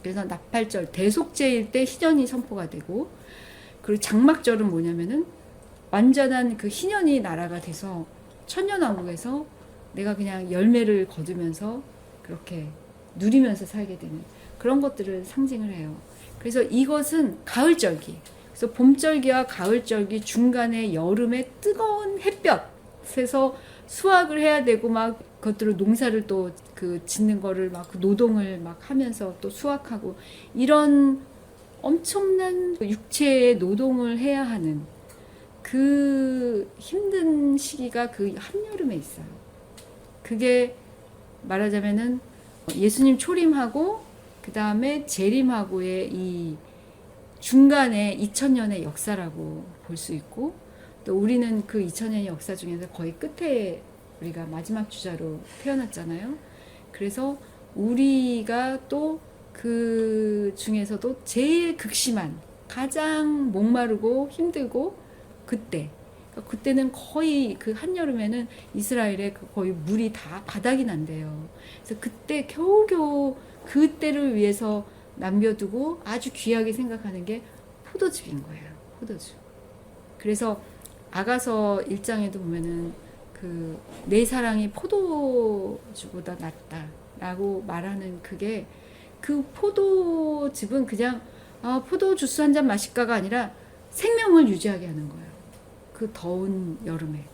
그래서 나팔절 대속제일 때 희년이 선포가 되고 그리고 장막절은 뭐냐면은 완전한 그 희년이 나라가 돼서 천년왕국에서 내가 그냥 열매를 거두면서 그렇게 누리면서 살게 되는 그런 것들을 상징을 해요. 그래서 이것은 가을절기. 그래서 봄절기와 가을절기 중간에 여름의 뜨거운 햇볕에서 수확을 해야 되고 막 그것들을 농사를 또 그 짓는 거를 막 그 노동을 막 하면서 또 수확하고 이런 엄청난 육체의 노동을 해야 하는 그 힘든 시기가 그 한여름에 있어요. 그게 말하자면은 예수님 초림하고 그 다음에 재림하고의 이 중간에 2000년의 역사라고 볼 수 있고 또 우리는 그 2000년의 역사 중에서 거의 끝에 우리가 마지막 주자로 태어났잖아요. 그래서 우리가 또 그 중에서도 제일 극심한 가장 목마르고 힘들고 그때는 거의 그 한여름에는 이스라엘에 거의 물이 다 바닥이 난대요. 그래서 그때 겨우겨우 그때를 위해서 남겨두고 아주 귀하게 생각하는 게 포도즙인 거예요. 포도즙. 그래서 아가서 1장에도 보면은 그 내 사랑이 포도주보다 낫다라고 말하는 그게 그 포도즙은 그냥 포도 주스 한 잔 마실까가 아니라 생명을 유지하게 하는 거예요. 그 더운 여름에.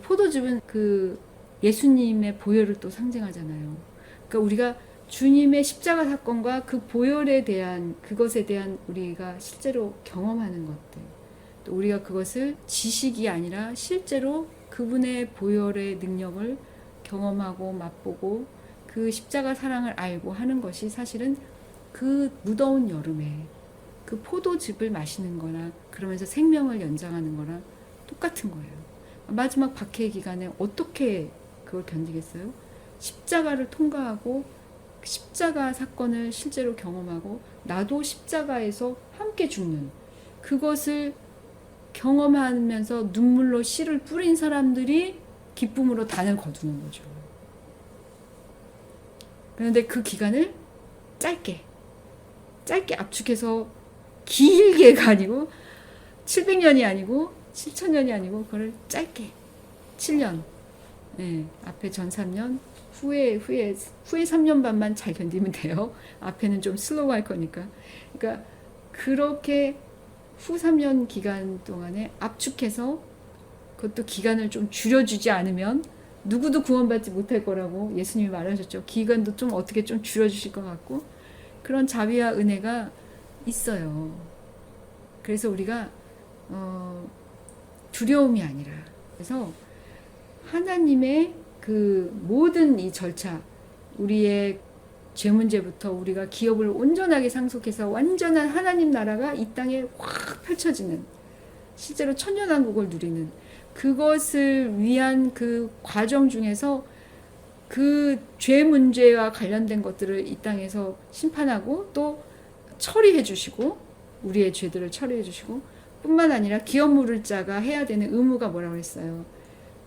포도즙은 그 예수님의 보혈을 또 상징하잖아요. 그러니까 우리가 주님의 십자가 사건과 그 보혈에 대한 그것에 대한 우리가 실제로 경험하는 것들 또 우리가 그것을 지식이 아니라 실제로 그분의 보혈의 능력을 경험하고 맛보고 그 십자가 사랑을 알고 하는 것이 사실은 그 무더운 여름에 그 포도즙을 마시는 거나 그러면서 생명을 연장하는 거랑 똑같은 거예요. 마지막 박해 기간에 어떻게 그걸 견디겠어요? 십자가를 통과하고 십자가 사건을 실제로 경험하고 나도 십자가에서 함께 죽는 그것을 경험하면서 눈물로 씨를 뿌린 사람들이 기쁨으로 단을 거두는 거죠. 그런데 그 기간을 짧게 압축해서 길게가 아니고 700년이 아니고 7,000년이 아니고 그걸 짧게 7년. 네, 앞에 전 3년, 후에 3년 반만 잘 견디면 돼요. 앞에는 좀 슬로우 할 거니까. 그러니까 그렇게 후 3년 기간 동안에 압축해서 그것도 기간을 좀 줄여주지 않으면 누구도 구원받지 못할 거라고 예수님이 말하셨죠. 기간도 좀 어떻게 좀 줄여주실 것 같고 그런 자비와 은혜가 있어요. 그래서 우리가 두려움이 아니라 그래서 하나님의 그 모든 이 절차 우리의 죄 문제부터 우리가 기업을 온전하게 상속해서 완전한 하나님 나라가 이 땅에 확 펼쳐지는 실제로 천년왕국을 누리는 그것을 위한 그 과정 중에서 그 죄 문제와 관련된 것들을 이 땅에서 심판하고 또 처리해 주시고 우리의 죄들을 처리해 주시고 뿐만 아니라 기업 물을 자가 해야 되는 의무가 뭐라고 했어요.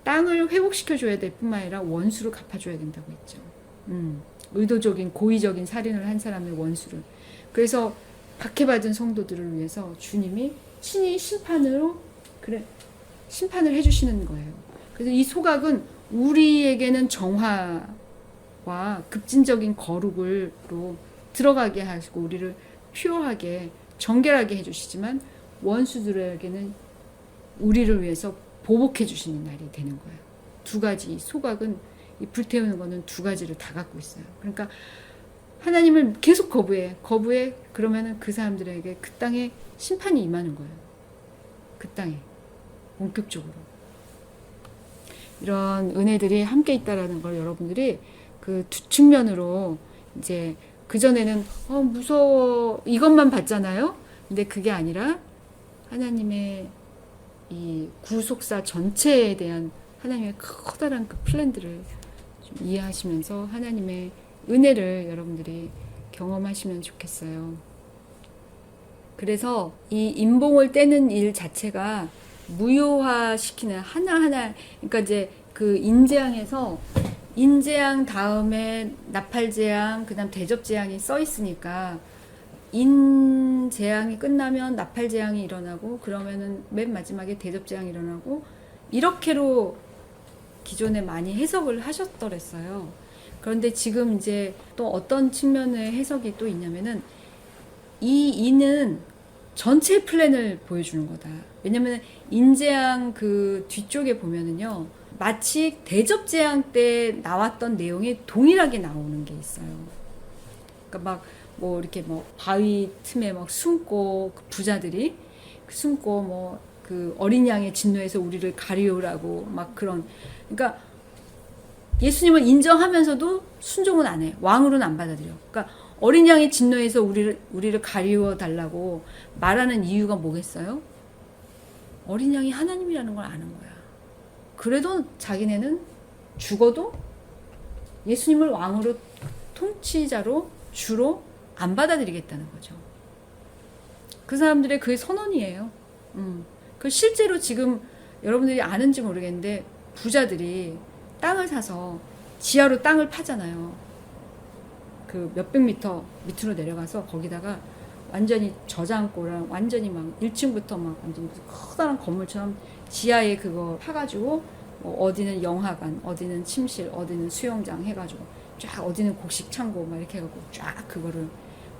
땅을 회복시켜 줘야 될 뿐만 아니라 원수를 갚아줘야 된다고 했죠. 의도적인 고의적인 살인을 한 사람의 원수를. 그래서 박해받은 성도들을 위해서 주님이 친히 심판을 해주시는 거예요. 그래서 이 소각은 우리에게는 정화와 급진적인 거룩으로 들어가게 하시고 우리를 퓨어하게 정결하게 해주시지만 원수들에게는 우리를 위해서 보복해 주시는 날이 되는 거예요. 두 가지 이 소각은 이 불태우는 거는 두 가지를 다 갖고 있어요. 그러니까 하나님을 계속 거부해 그러면은 그 사람들에게 그 땅에 심판이 임하는 거예요. 그 땅에 본격적으로 이런 은혜들이 함께 있다라는 걸 여러분들이 그 두 측면으로 이제 그 전에는 무서워 이것만 봤잖아요. 근데 그게 아니라 하나님의 이 구속사 전체에 대한 하나님의 커다란 그 플랜들을 좀 이해하시면서 하나님의 은혜를 여러분들이 경험하시면 좋겠어요. 그래서 이 인봉을 떼는 일 자체가 무효화시키는 하나하나 그러니까 이제 그 인재앙에서 인재앙 다음에 나팔재앙 그다음 대접재앙이 써 있으니까 인재앙이 끝나면 나팔재앙이 일어나고 그러면은 맨 마지막에 대접재앙이 일어나고 이렇게로 기존에 많이 해석을 하셨더랬어요. 그런데 지금 이제 또 어떤 측면의 해석이 또 있냐면은 이 인은 전체 플랜을 보여주는 거다. 왜냐면 인재앙 그 뒤쪽에 보면은요. 마치 대접재앙 때 나왔던 내용이 동일하게 나오는 게 있어요. 그러니까 막 뭐 이렇게 뭐 바위 틈에 막 숨고 그 부자들이 숨고 뭐 그 어린 양의 진노에서 우리를 가리우라고 막 그런 그러니까 예수님을 인정하면서도 순종은 안 해. 왕으로는 안 받아들여. 그러니까 어린 양의 진노에서 우리를 가리워 달라고 말하는 이유가 뭐겠어요? 어린 양이 하나님이라는 걸 아는 거야. 그래도 자기네는 죽어도 예수님을 왕으로 통치자로 주로 안 받아들이겠다는 거죠. 그 사람들의 그게 선언이에요. 그 실제로 지금 여러분들이 아는지 모르겠는데 부자들이 땅을 사서 지하로 땅을 파잖아요. 그 몇백 미터 밑으로 내려가서 거기다가 완전히 저장고랑 완전히 막 1층부터 막 완전 커다란 건물처럼 지하에 그거 파가지고 뭐 어디는 영화관, 어디는 침실, 어디는 수영장 해가지고 쫙 어디는 곡식 창고 막 이렇게 해갖고 쫙 그거를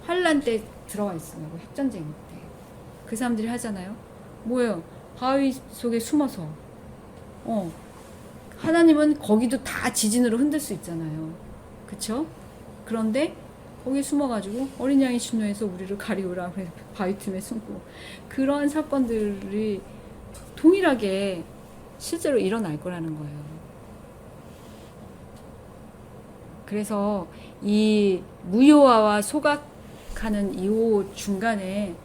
환란 때 들어와 있어요. 핵전쟁 때. 그 사람들이 하잖아요. 뭐예요? 바위 속에 숨어서. 하나님은 거기도 다 지진으로 흔들 수 있잖아요. 그쵸? 그런데 거기 숨어가지고 어린 양이 진노해서 우리를 가리우라 그래서 바위 틈에 숨고 그런 사건들이 동일하게 실제로 일어날 거라는 거예요. 그래서 이 무효화와 소각하는 이 중간에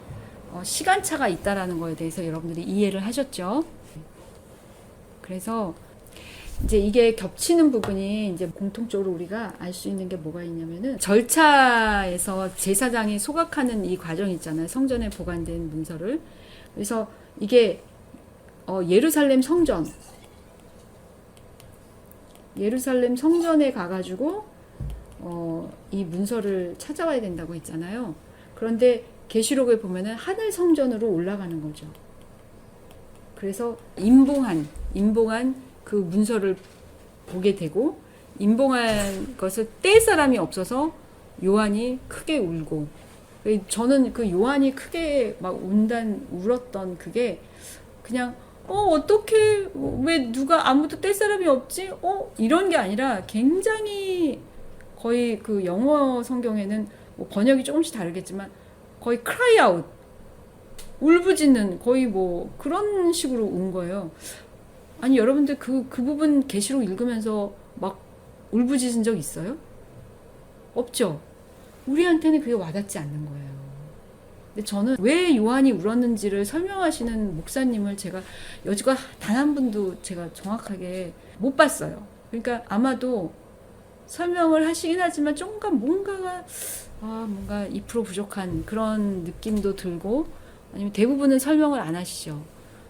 시간차가 있다라는 거에 대해서 여러분들이 이해를 하셨죠? 그래서 이제 이게 겹치는 부분이 이제 공통적으로 우리가 알 수 있는 게 뭐가 있냐면은 절차에서 제사장이 소각하는 이 과정이 있잖아요. 성전에 보관된 문서를. 그래서 이게 예루살렘 성전에 가가지고 이 문서를 찾아와야 된다고 했잖아요. 그런데 계시록에 보면은 하늘 성전으로 올라가는 거죠. 그래서 임봉한 그 문서를 보게 되고, 임봉한 것을 뗄 사람이 없어서 요한이 크게 울고, 저는 그 요한이 크게 막 울었던 그게 그냥 어떻게 왜 누가 아무도 뗄 사람이 없지? 이런 게 아니라 굉장히 거의 그 영어 성경에는 뭐 번역이 조금씩 다르겠지만 거의 cry out, 울부짖는 거의 뭐 그런 식으로 운 거예요. 아니 여러분들 그 부분 계시록 읽으면서 막 울부짖은 적 있어요? 없죠? 우리한테는 그게 와닿지 않는 거예요. 근데 저는 왜 요한이 울었는지를 설명하시는 목사님을 제가 여지껏 단 한 분도 제가 정확하게 못 봤어요. 그러니까 아마도 설명을 하시긴 하지만 조금 뭔가 2% 부족한 그런 느낌도 들고, 아니면 대부분은 설명을 안 하시죠.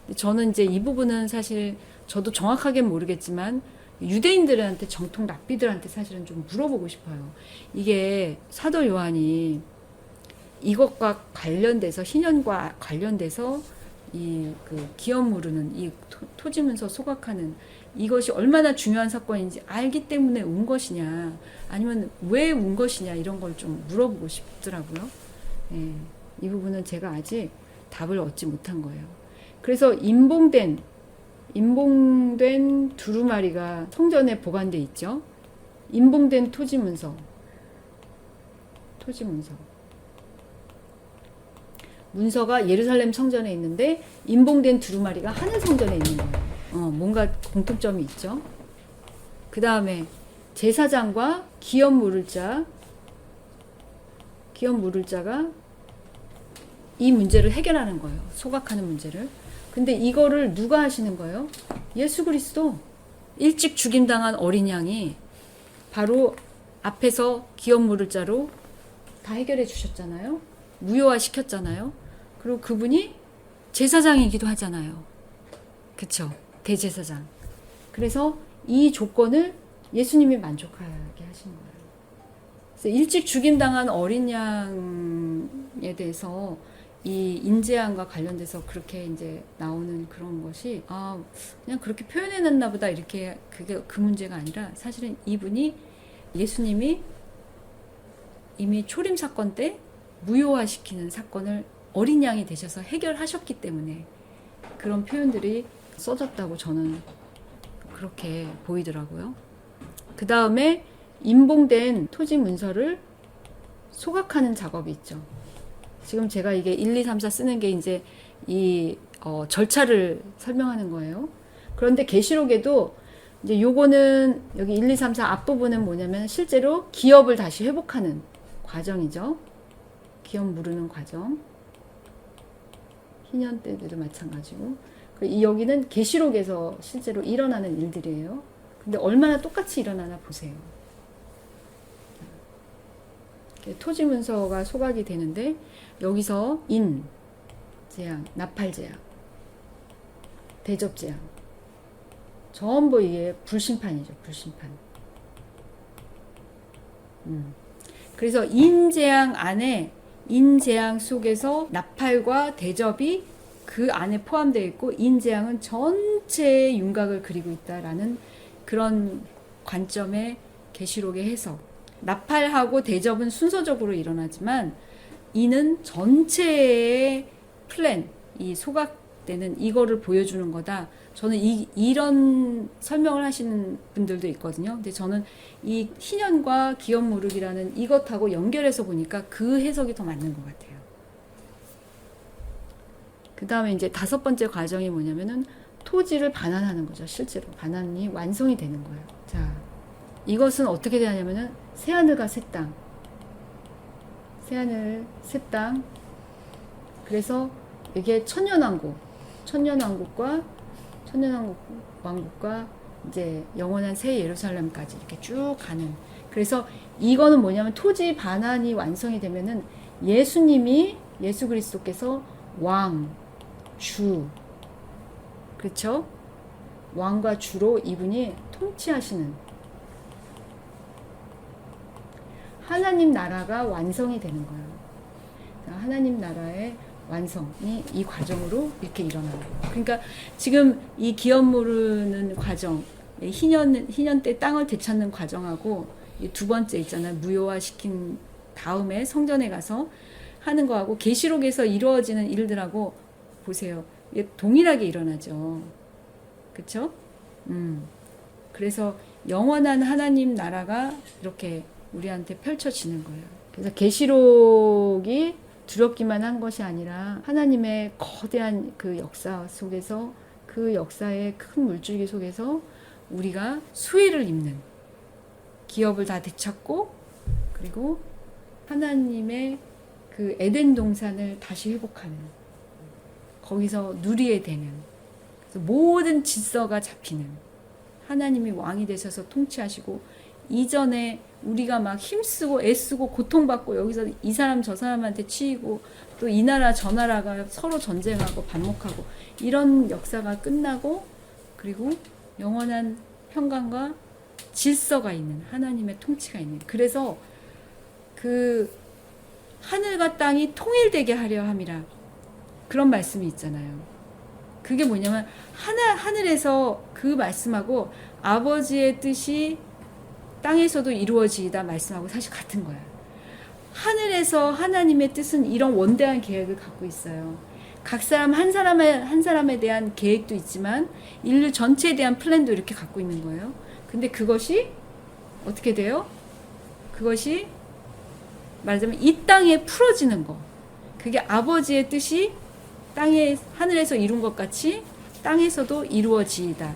근데 저는 이제 이 부분은 사실 저도 정확하게 모르겠지만 유대인들한테, 정통 랍비들한테 사실은 좀 물어보고 싶어요. 이게 사도 요한이 이것과 관련돼서, 희년과 관련돼서 이 그 기업 무르는 이 토지문서 소각하는 이것이 얼마나 중요한 사건인지 알기 때문에 운 것이냐, 아니면 왜 운 것이냐, 이런 걸 좀 물어보고 싶더라고요. 예, 이 부분은 제가 아직 답을 얻지 못한 거예요. 그래서 임봉된 두루마리가 성전에 보관돼 있죠. 임봉된 토지문서. 문서가 예루살렘 성전에 있는데 임봉된 두루마리가 하늘 성전에 있는 거예요. 뭔가 공통점이 있죠. 그 다음에 제사장과 기업 물을 자가 이 문제를 해결하는 거예요. 소각하는 문제를. 근데 이거를 누가 하시는 거예요? 예수 그리스도. 일찍 죽임당한 어린 양이 바로 앞에서 기업 물을 자로 다 해결해 주셨잖아요. 무효화 시켰잖아요. 그리고 그분이 제사장이기도 하잖아요. 그쵸? 대제사장. 그래서 이 조건을 예수님이 만족하게 하신 거예요. 그래서 일찍 죽임당한 어린 양에 대해서 이 인재양과 관련돼서 그렇게 이제 나오는 그런 것이 그냥 그렇게 표현해놨나 보다, 이렇게 그게 그 문제가 아니라, 사실은 이분이, 예수님이 이미 초림 사건 때 무효화시키는 사건을 어린 양이 되셔서 해결하셨기 때문에 그런 표현들이 써졌다고 저는 그렇게 보이더라고요. 그 다음에 임봉된 토지 문서를 소각하는 작업이 있죠. 지금 제가 이게 1, 2, 3, 4 쓰는 게 이제 이 절차를 설명하는 거예요. 그런데 계시록에도 이제 요거는 여기 1, 2, 3, 4 앞부분은 뭐냐면 실제로 기업을 다시 회복하는 과정이죠. 기업 무르는 과정. 희년 때들도 마찬가지고. 여기는 계시록에서 실제로 일어나는 일들이에요. 근데 얼마나 똑같이 일어나나 보세요. 토지 문서가 소각이 되는데 여기서 재앙, 나팔 재앙, 대접 재앙, 전부 이게 불심판이죠. 불심판. 그래서 인재앙 안에, 인재앙 속에서 나팔과 대접이 그 안에 포함되어 있고, 인재앙은 전체의 윤곽을 그리고 있다라는 그런 관점의 계시록의 해석. 나팔하고 대접은 순서적으로 일어나지만 이는 전체의 플랜, 이 소각되는 이거를 보여주는 거다. 저는 이런 설명을 하시는 분들도 있거든요. 근데 저는 이 희년과 기업 무르기라는 이것하고 연결해서 보니까 그 해석이 더 맞는 것 같아요. 그 다음에 이제 5번째 과정이 뭐냐면은 토지를 반환하는 거죠. 실제로 반환이 완성이 되는 거예요. 자, 이것은 어떻게 되냐면은 새하늘과 새 땅, 새하늘, 새 땅. 그래서 이게 천년왕국과 이제 영원한 새 예루살렘까지 이렇게 쭉 가는. 그래서 이거는 뭐냐면 토지 반환이 완성이 되면은 예수 그리스도께서 왕, 주, 그렇죠? 왕과 주로 이분이 통치하시는 하나님 나라가 완성이 되는 거예요. 하나님 나라의 완성이 이 과정으로 이렇게 일어나는 거예요. 그러니까 지금 이 기업 모르는 과정, 희년 때 땅을 되찾는 과정하고 이 두 번째 있잖아요. 무효화시킨 다음에 성전에 가서 하는 거하고 계시록에서 이루어지는 일들하고 보세요. 이게 동일하게 일어나죠. 그렇죠? 그래서 영원한 하나님 나라가 이렇게 우리한테 펼쳐지는 거예요. 그래서 계시록이 두렵기만 한 것이 아니라 하나님의 거대한 그 역사 속에서 그 역사의 큰 물줄기 속에서 우리가 수혜를 입는 기업을 다 되찾고 그리고 하나님의 그 에덴 동산을 다시 회복하는 거기서 누리게 되는 그래서 모든 질서가 잡히는 하나님이 왕이 되셔서 통치하시고 이전에 우리가 막 힘쓰고 애쓰고 고통받고 여기서 이 사람 저 사람한테 치이고 또 이 나라 저 나라가 서로 전쟁하고 반목하고 이런 역사가 끝나고 그리고 영원한 평강과 질서가 있는 하나님의 통치가 있는 그래서 그 하늘과 땅이 통일되게 하려 함이라 그런 말씀이 있잖아요. 그게 뭐냐면 하늘에서 그 말씀하고 아버지의 뜻이 땅에서도 이루어지다 말씀하고 사실 같은 거야. 하늘에서 하나님의 뜻은 이런 원대한 계획을 갖고 있어요. 각 사람 한 사람에 대한 계획도 있지만 인류 전체에 대한 플랜도 이렇게 갖고 있는 거예요. 근데 그것이 어떻게 돼요? 그것이 말하자면 이 땅에 풀어지는 거. 그게 아버지의 뜻이 땅에 하늘에서 이룬 것 같이 땅에서도 이루어지이다.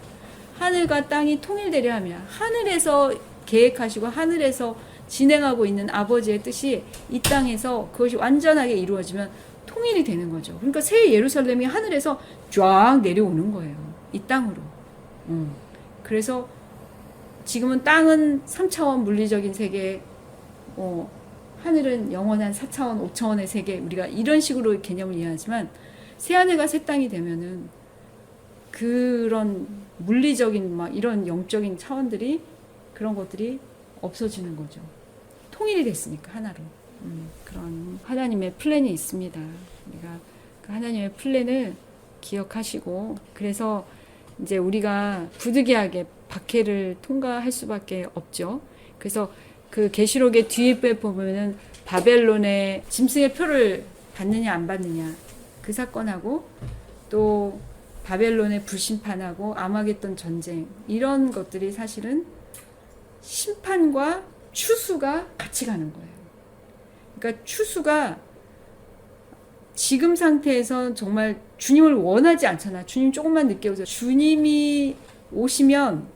하늘과 땅이 통일되려 하며 하늘에서 계획하시고 하늘에서 진행하고 있는 아버지의 뜻이 이 땅에서 그것이 완전하게 이루어지면 통일이 되는 거죠. 그러니까 새 예루살렘이 하늘에서 쫙 내려오는 거예요. 이 땅으로. 그래서 지금은 땅은 3차원 물리적인 세계, 하늘은 영원한 4차원, 5차원의 세계, 우리가 이런 식으로 개념을 이해하지만 새하늘과 새 땅이 되면은 그런 물리적인 막 이런 영적인 차원들이 그런 것들이 없어지는 거죠. 통일이 됐으니까 하나로. 그런 하나님의 플랜이 있습니다. 우리가 그 하나님의 플랜을 기억하시고 그래서 이제 우리가 부득이하게 박해를 통과할 수밖에 없죠. 그래서 그 계시록의 뒤에 보면은 바벨론의 짐승의 표를 받느냐 안 받느냐 그 사건하고 또 바벨론의 불심판하고 아마겟돈 전쟁 이런 것들이 사실은 심판과 추수가 같이 가는 거예요. 그러니까 추수가 지금 상태에서 정말 주님을 원하지 않잖아. 주님 조금만 늦게 오세요. 주님이 오시면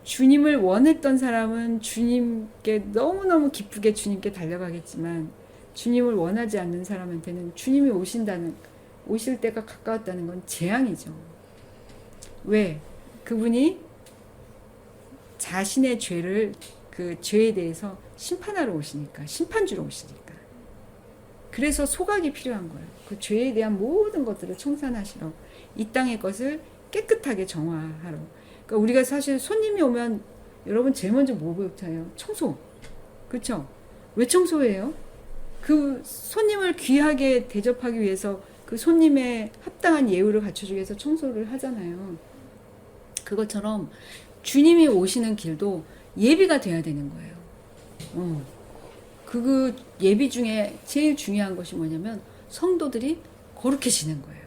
주님을 원했던 사람은 주님께 너무너무 기쁘게 주님께 달려가겠지만 주님을 원하지 않는 사람한테는 주님이 오실 때가 가까웠다는 건 재앙이죠. 왜? 그분이 자신의 죄를 그 죄에 대해서 심판하러 오시니까 심판주로 오시니까 그래서 소각이 필요한 거예요. 그 죄에 대한 모든 것들을 청산하시러 이 땅의 것을 깨끗하게 정화하러 그러니까 우리가 사실 손님이 오면 여러분 제일 먼저 뭐부터 해요? 청소. 그렇죠? 왜 청소해요? 그 손님을 귀하게 대접하기 위해서 그 손님의 합당한 예우를 갖춰주기 위해서 청소를 하잖아요. 그것처럼 주님이 오시는 길도 예비가 돼야 되는 거예요. 그 예비 중에 제일 중요한 것이 뭐냐면 성도들이 거룩해지는 거예요.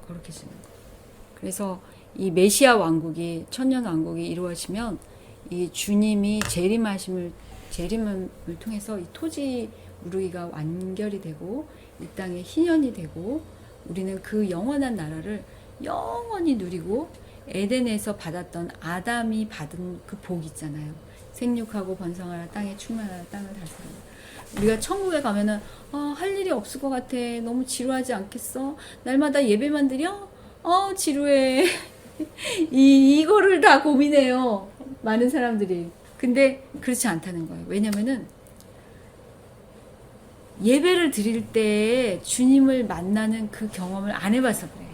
거룩해지는 거. 그래서 이 메시아 왕국이 천년 왕국이 이루어지면 이 주님이 재림을 통해서 이 토지 우르기가 완결이 되고 이 땅에 희년이 되고 우리는 그 영원한 나라를 영원히 누리고 에덴에서 받았던 아담이 받은 그 복 있잖아요. 생육하고 번성하라 땅에 충만하라 땅을 다스리라. 우리가 천국에 가면은 할 일이 없을 것 같아. 너무 지루하지 않겠어? 날마다 예배만 드려? 지루해. 이거를 다 고민해요. 많은 사람들이. 근데 그렇지 않다는 거예요. 왜냐면은 예배를 드릴 때 주님을 만나는 그 경험을 안 해봐서 그래.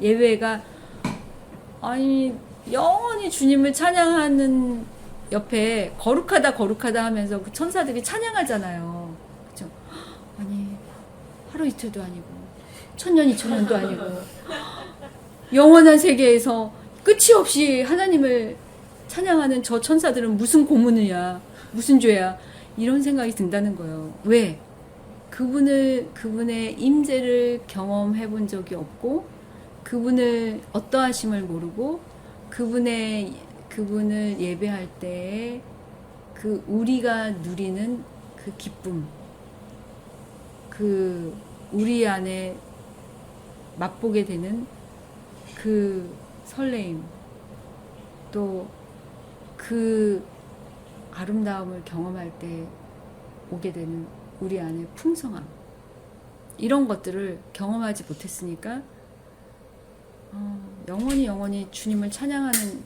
예배가 영원히 주님을 찬양하는 옆에 거룩하다 하면서 그 천사들이 찬양하잖아요. 그렇죠? 하루 이틀도 아니고 천년 이천년도 아니고 영원한 세계에서 끝이 없이 하나님을 찬양하는 저 천사들은 무슨 고문이야, 무슨 죄야, 이런 생각이 든다는 거예요. 왜? 그분의 임재를 경험해 본 적이 없고, 그분을 어떠하심을 모르고, 그분을 예배할 때에 그 우리가 누리는 그 기쁨, 그 우리 안에 맛보게 되는 그 설레임, 또 그 아름다움을 경험할 때 오게 되는 우리 안의 풍성함, 이런 것들을 경험하지 못했으니까 영원히 주님을 찬양하는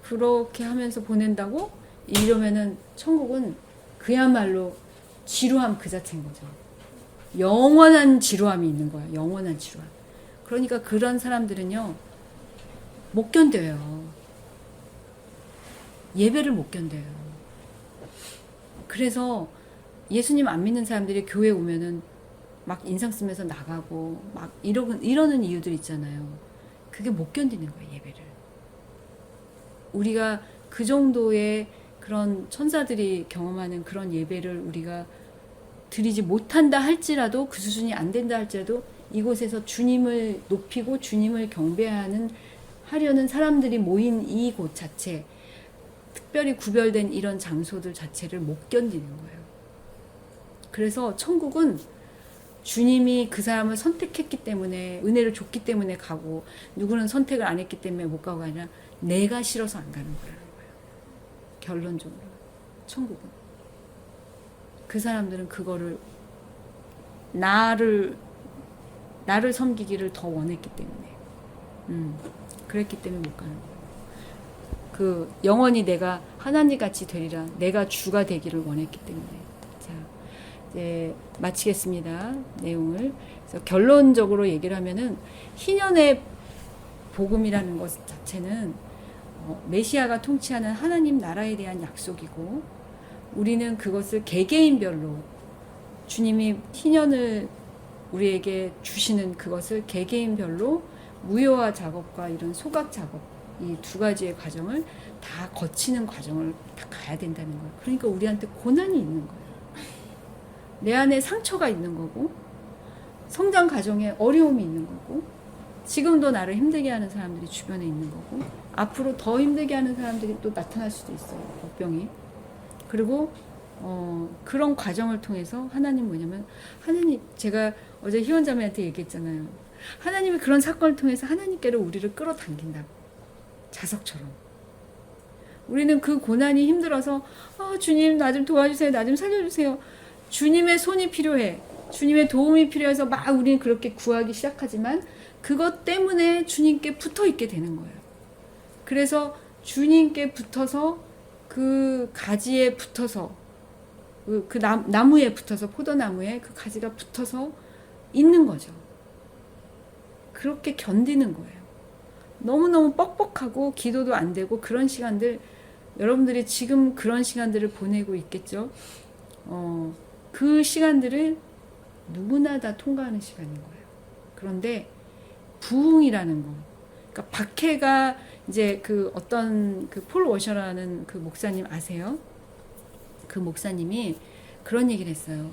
그렇게 하면서 보낸다고 이러면은 천국은 그야말로 지루함 그 자체인 거죠. 영원한 지루함이 있는 거야. 영원한 지루함. 그러니까 그런 사람들은요, 못 견뎌요. 예배를 못 견뎌요. 그래서 예수님 안 믿는 사람들이 교회 오면은 막 인상 쓰면서 나가고 막 이러는 이유들 있잖아요. 그게 못 견디는 거예요, 예배를. 우리가 그 정도의 그런 천사들이 경험하는 그런 예배를 우리가 드리지 못한다 할지라도, 그 수준이 안 된다 할지라도 이곳에서 주님을 높이고 주님을 하려는 사람들이 모인 이곳 자체, 특별히 구별된 이런 장소들 자체를 못 견디는 거예요. 그래서 천국은 주님이 그 사람을 선택했기 때문에, 은혜를 줬기 때문에 가고, 누구는 선택을 안 했기 때문에 못 가고가 아니라 내가 싫어서 안 가는 거라는 거예요. 결론적으로 천국은 그 사람들은 그거를 나를 섬기기를 더 원했기 때문에, 그랬기 때문에 못 가는 거예요. 그 영원히 내가 하나님 같이 되리라, 내가 주가 되기를 원했기 때문에. 자, 이제 마치겠습니다. 내용을. 그래서 결론적으로 얘기를 하면은, 희년의 복음이라는 것 자체는 메시아가 통치하는 하나님 나라에 대한 약속이고, 우리는 그것을 개개인별로 주님이 희년을 우리에게 주시는 그것을 개개인별로 무효화 작업과 이런 소각 작업, 이 두 가지의 과정을 다 거치는 과정을 다 가야 된다는 거예요. 그러니까 우리한테 고난이 있는 거예요. 내 안에 상처가 있는 거고, 성장 과정에 어려움이 있는 거고, 지금도 나를 힘들게 하는 사람들이 주변에 있는 거고, 앞으로 더 힘들게 하는 사람들이 또 나타날 수도 있어요. 복병이. 그리고 그런 과정을 통해서 하나님 뭐냐면, 하나님, 제가 어제 희원자매한테 얘기했잖아요. 하나님이 그런 사건을 통해서 하나님께로 우리를 끌어당긴다고. 자석처럼. 우리는 그 고난이 힘들어서 주님 나 좀 도와주세요, 나 좀 살려주세요, 주님의 손이 필요해, 주님의 도움이 필요해서 막 우리는 그렇게 구하기 시작하지만, 그것 때문에 주님께 붙어 있게 되는 거예요. 그래서 주님께 붙어서, 그 가지에 붙어서, 그 나무에 붙어서, 포도나무에 그 가지가 붙어서 있는 거죠. 그렇게 견디는 거예요. 너무너무 뻑뻑하고 기도도 안 되고 그런 시간들, 여러분들이 지금 그런 시간들을 보내고 있겠죠. 그 시간들을 누구나 다 통과하는 시간인 거예요. 그런데 부흥이라는 거, 그러니까 박해가 이제 그 어떤 그 폴 워셔라는 그 목사님 아세요? 그 목사님이 그런 얘기를 했어요.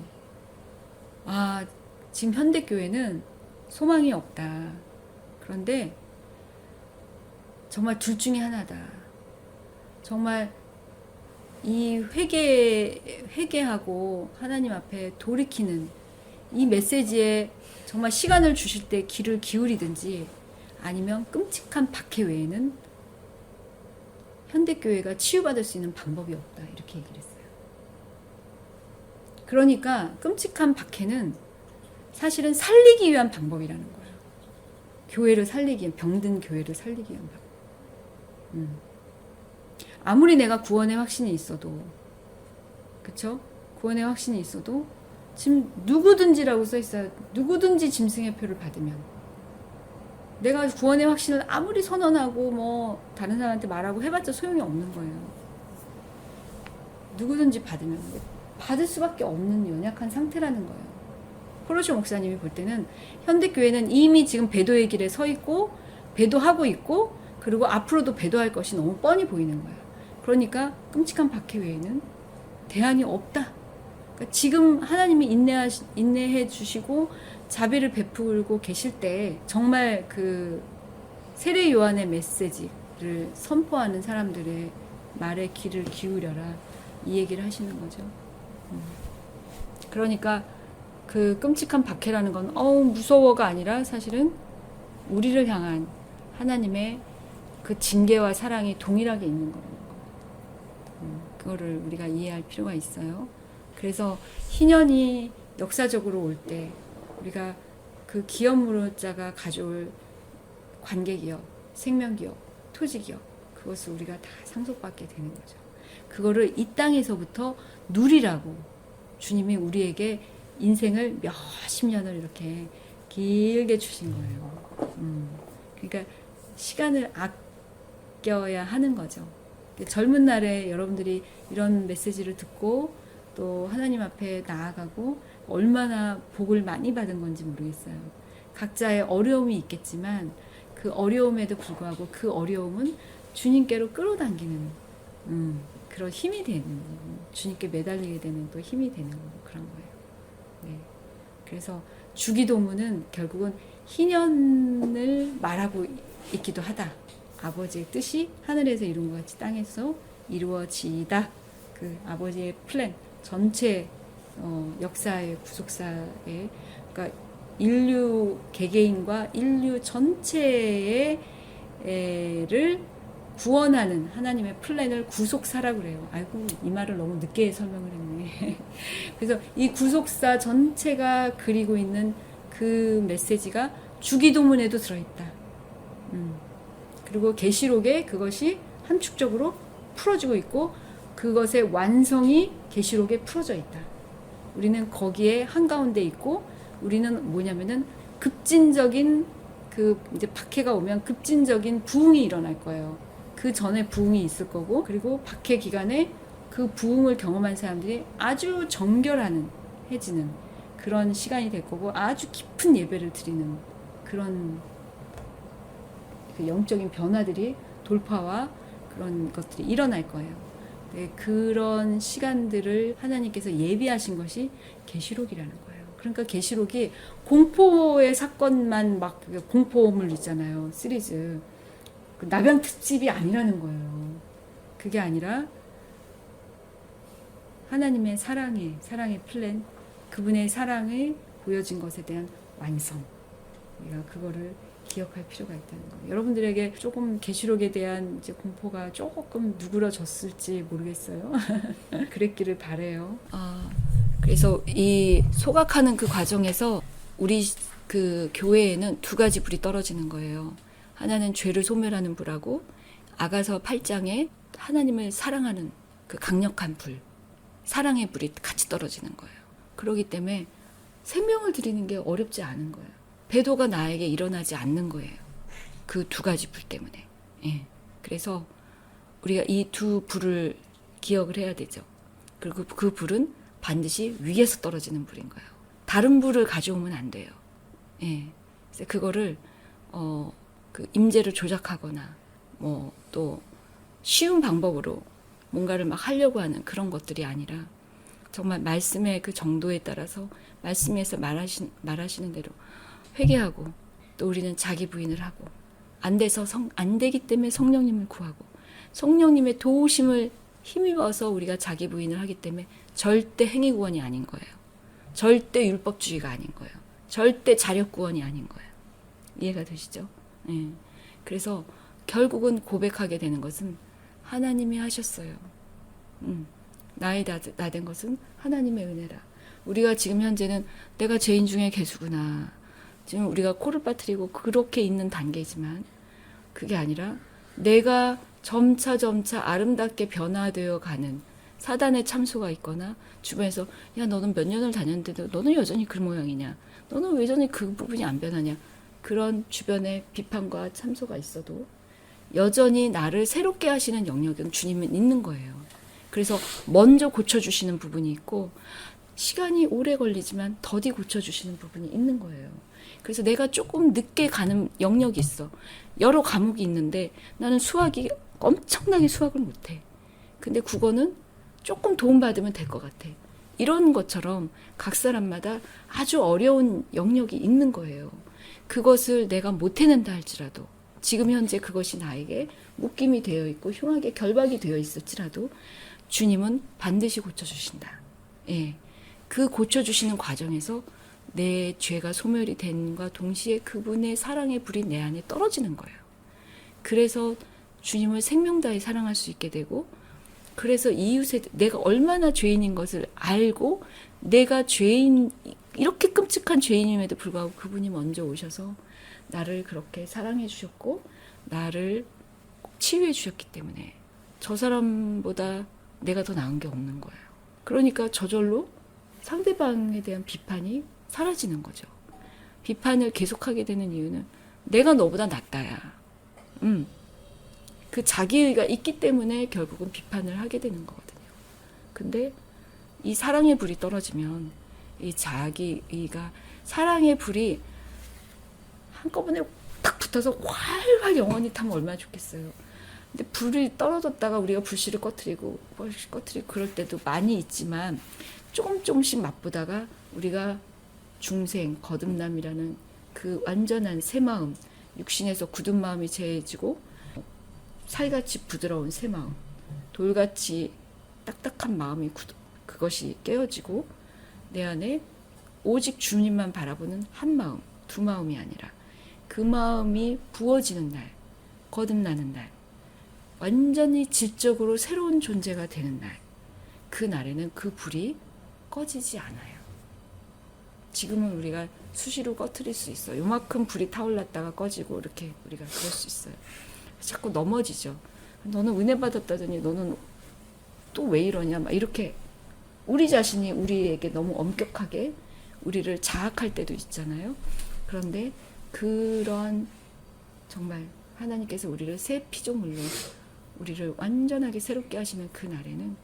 지금 현대교회는 소망이 없다. 그런데 정말 둘 중에 하나다. 정말 이 회개하고 하나님 앞에 돌이키는 이 메시지에 정말 시간을 주실 때 귀를 기울이든지, 아니면 끔찍한 박해 외에는 현대교회가 치유받을 수 있는 방법이 없다. 이렇게 얘기를 했어요. 그러니까 끔찍한 박해는 사실은 살리기 위한 방법이라는 거예요. 교회를 살리기, 병든 교회를 살리기 위한 방법. 아무리 내가 구원의 확신이 있어도, 그쵸? 구원의 확신이 있어도, 지금 누구든지라고 써있어요. 누구든지 짐승의 표를 받으면. 내가 구원의 확신을 아무리 선언하고 뭐 다른 사람한테 말하고 해봤자 소용이 없는 거예요. 누구든지 받으면. 받을 수밖에 없는 연약한 상태라는 거예요. 포로시 목사님이 볼 때는 현대교회는 이미 지금 배도의 길에 서 있고 배도하고 있고 그리고 앞으로도 배도할 것이 너무 뻔히 보이는 거야. 그러니까 끔찍한 박해 외에는 대안이 없다. 그러니까 지금 하나님이 인내해 주시고 자비를 베풀고 계실 때 정말 그 세례 요한의 메시지를 선포하는 사람들의 말에 귀를 기울여라, 이 얘기를 하시는 거죠. 그러니까 그 끔찍한 박해라는 건 무서워가 아니라 사실은 우리를 향한 하나님의 그 징계와 사랑이 동일하게 있는 거예요. 그거를 우리가 이해할 필요가 있어요. 그래서 희년이 역사적으로 올 때 우리가 그 기업무자가 가져올 관계기업, 생명기업, 토지기업, 그것을 우리가 다 상속받게 되는 거죠. 그거를 이 땅에서부터 누리라고 주님이 우리에게 인생을 몇십 년을 이렇게 길게 주신 거예요. 그러니까 시간을 아껴야 하는 거죠. 젊은 날에 여러분들이 이런 메시지를 듣고 또 하나님 앞에 나아가고 얼마나 복을 많이 받은 건지 모르겠어요. 각자의 어려움이 있겠지만 그 어려움에도 불구하고 그 어려움은 주님께로 끌어당기는 그런 힘이 되는, 주님께 매달리게 되는 또 힘이 되는 그런 거예요. 네. 그래서 주기도문은 결국은 희년을 말하고 있기도 하다. 아버지의 뜻이 하늘에서 이룬 것 같이 땅에서 이루어지이다. 그 아버지의 플랜 전체 역사의 구속사의, 그러니까 인류 개개인과 인류 전체를 구원하는 하나님의 플랜을 구속사라고 그래요. 아이고, 이 말을 너무 늦게 설명을 했네. 그래서 이 구속사 전체가 그리고 있는 그 메시지가 주기도문에도 들어있다. 그리고 계시록에 그것이 함축적으로 풀어지고 있고 그것의 완성이 계시록에 풀어져 있다. 우리는 거기에 한가운데 있고 우리는 뭐냐면은 급진적인 그 이제 박해가 오면 급진적인 부흥이 일어날 거예요. 그 전에 부흥이 있을 거고 그리고 박해 기간에 그 부흥을 경험한 사람들이 아주 정결하는 해지는 그런 시간이 될 거고 아주 깊은 예배를 드리는 그런 그 영적인 변화들이 돌파와 그런 것들이 일어날 거예요. 네, 그런 시간들을 하나님께서 예비하신 것이 계시록이라는 거예요. 그러니까 계시록이 공포의 사건만 막 공포물 있잖아요. 시리즈. 그 나병 특집이 아니라는 거예요. 그게 아니라 하나님의 사랑의 플랜, 그분의 사랑을 보여진 것에 대한 완성. 우리가 그거를 기억할 필요가 있다는 거예요. 여러분들에게 조금 계시록에 대한 이제 공포가 조금 누그러졌을지 모르겠어요. 그랬기를 바래요. 그래서 이 소각하는 그 과정에서 우리 그 교회에는 두 가지 불이 떨어지는 거예요. 하나는 죄를 소멸하는 불하고 아가서 8장에 하나님을 사랑하는 그 강력한 불, 사랑의 불이 같이 떨어지는 거예요. 그렇기 때문에 생명을 드리는 게 어렵지 않은 거예요. 배도가 나에게 일어나지 않는 거예요. 그 두 가지 불 때문에. 예. 그래서 우리가 이 두 불을 기억을 해야 되죠. 그리고 그 불은 반드시 위에서 떨어지는 불인 거예요. 다른 불을 가져오면 안 돼요. 예. 그래서 그거를 그 임재를 조작하거나 뭐 또 쉬운 방법으로 뭔가를 막 하려고 하는 그런 것들이 아니라 정말 말씀의 그 정도에 따라서 말씀에서 말하시는 대로 회개하고 또 우리는 자기 부인을 하고 안 되기 때문에 성령님을 구하고 성령님의 도우심을 힘입어서 우리가 자기 부인을 하기 때문에 절대 행위 구원이 아닌 거예요. 절대 율법주의가 아닌 거예요. 절대 자력 구원이 아닌 거예요. 이해가 되시죠? 예. 그래서 결국은 고백하게 되는 것은 하나님이 하셨어요. 나의 나 된 것은 하나님의 은혜라. 우리가 지금 현재는 내가 죄인 중에 괴수구나. 지금 우리가 코를 빠뜨리고 그렇게 있는 단계지만 그게 아니라 내가 점차 아름답게 변화되어 가는 사단의 참소가 있거나 주변에서 야 너는 몇 년을 다녔는데도 너는 여전히 그 모양이냐, 너는 왜 여전히 그 부분이 안 변하냐, 그런 주변의 비판과 참소가 있어도 여전히 나를 새롭게 하시는 영역은 주님은 있는 거예요. 그래서 먼저 고쳐주시는 부분이 있고 시간이 오래 걸리지만 더디 고쳐주시는 부분이 있는 거예요. 그래서 내가 조금 늦게 가는 영역이 있어. 여러 과목이 있는데 나는 수학이 엄청나게 수학을 못해. 근데 국어는 조금 도움받으면 될 것 같아. 이런 것처럼 각 사람마다 아주 어려운 영역이 있는 거예요. 그것을 내가 못해낸다 할지라도 지금 현재 그것이 나에게 묶임이 되어 있고 흉하게 결박이 되어 있을지라도 주님은 반드시 고쳐주신다. 예. 그 고쳐주시는 과정에서 내 죄가 소멸이 됨과 동시에 그분의 사랑의 불이 내 안에 떨어지는 거예요. 그래서 주님을 생명 다해 사랑할 수 있게 되고, 그래서 이웃에 내가 얼마나 죄인인 것을 알고 내가 죄인, 이렇게 끔찍한 죄인임에도 불구하고 그분이 먼저 오셔서 나를 그렇게 사랑해 주셨고 나를 치유해 주셨기 때문에 저 사람보다 내가 더 나은 게 없는 거예요. 그러니까 저절로 상대방에 대한 비판이 사라지는 거죠. 비판을 계속하게 되는 이유는 내가 너보다 낫다야. 그 자기의가 있기 때문에 결국은 비판을 하게 되는 거거든요. 근데 이 사랑의 불이 떨어지면 이 자기의가, 사랑의 불이 한꺼번에 탁 붙어서 활활 영원히 타면 얼마나 좋겠어요. 근데 불이 떨어졌다가 우리가 불씨를 꺼트리고 그럴 때도 많이 있지만 조금씩 맛보다가 우리가 중생, 거듭남이라는 그 완전한 새 마음, 육신에서 굳은 마음이 제해지고 살같이 부드러운 새 마음, 돌같이 딱딱한 마음이 그것이 깨어지고 내 안에 오직 주님만 바라보는 한 마음, 두 마음이 아니라 그 마음이 부어지는 날, 거듭나는 날, 완전히 질적으로 새로운 존재가 되는 날, 그 날에는 그 불이 꺼지지 않아요. 지금은 우리가 수시로 꺼트릴 수 있어요. 요만큼 불이 타올랐다가 꺼지고 이렇게 우리가 그럴 수 있어요. 자꾸 넘어지죠. 너는 은혜 받았다더니 너는 또 왜 이러냐 막 이렇게 우리 자신이 우리에게 너무 엄격하게 우리를 자학할 때도 있잖아요. 그런데 그런 정말 하나님께서 우리를 새 피조물로 우리를 완전하게 새롭게 하시는 그 날에는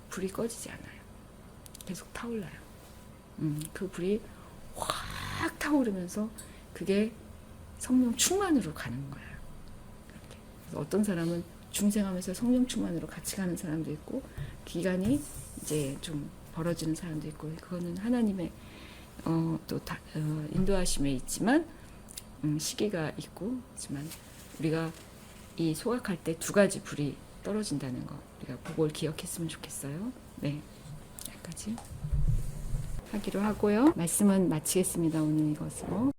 불이 꺼지지 않아요. 계속 타올라요. 그 불이 확 타오르면서 그게 성령 충만으로 가는 거예요. 그래서 어떤 사람은 중생하면서 성령 충만으로 같이 가는 사람도 있고 기간이 이제 좀 벌어지는 사람도 있고, 그거는 하나님의 인도하심에 있지만 시기가 있고, 하지만 우리가 이 소각할 때 두 가지 불이 떨어진다는 거 우리가 그걸 기억했으면 좋겠어요. 네, 여기까지 하기로 하고요. 말씀은 마치겠습니다. 오늘 이것으로.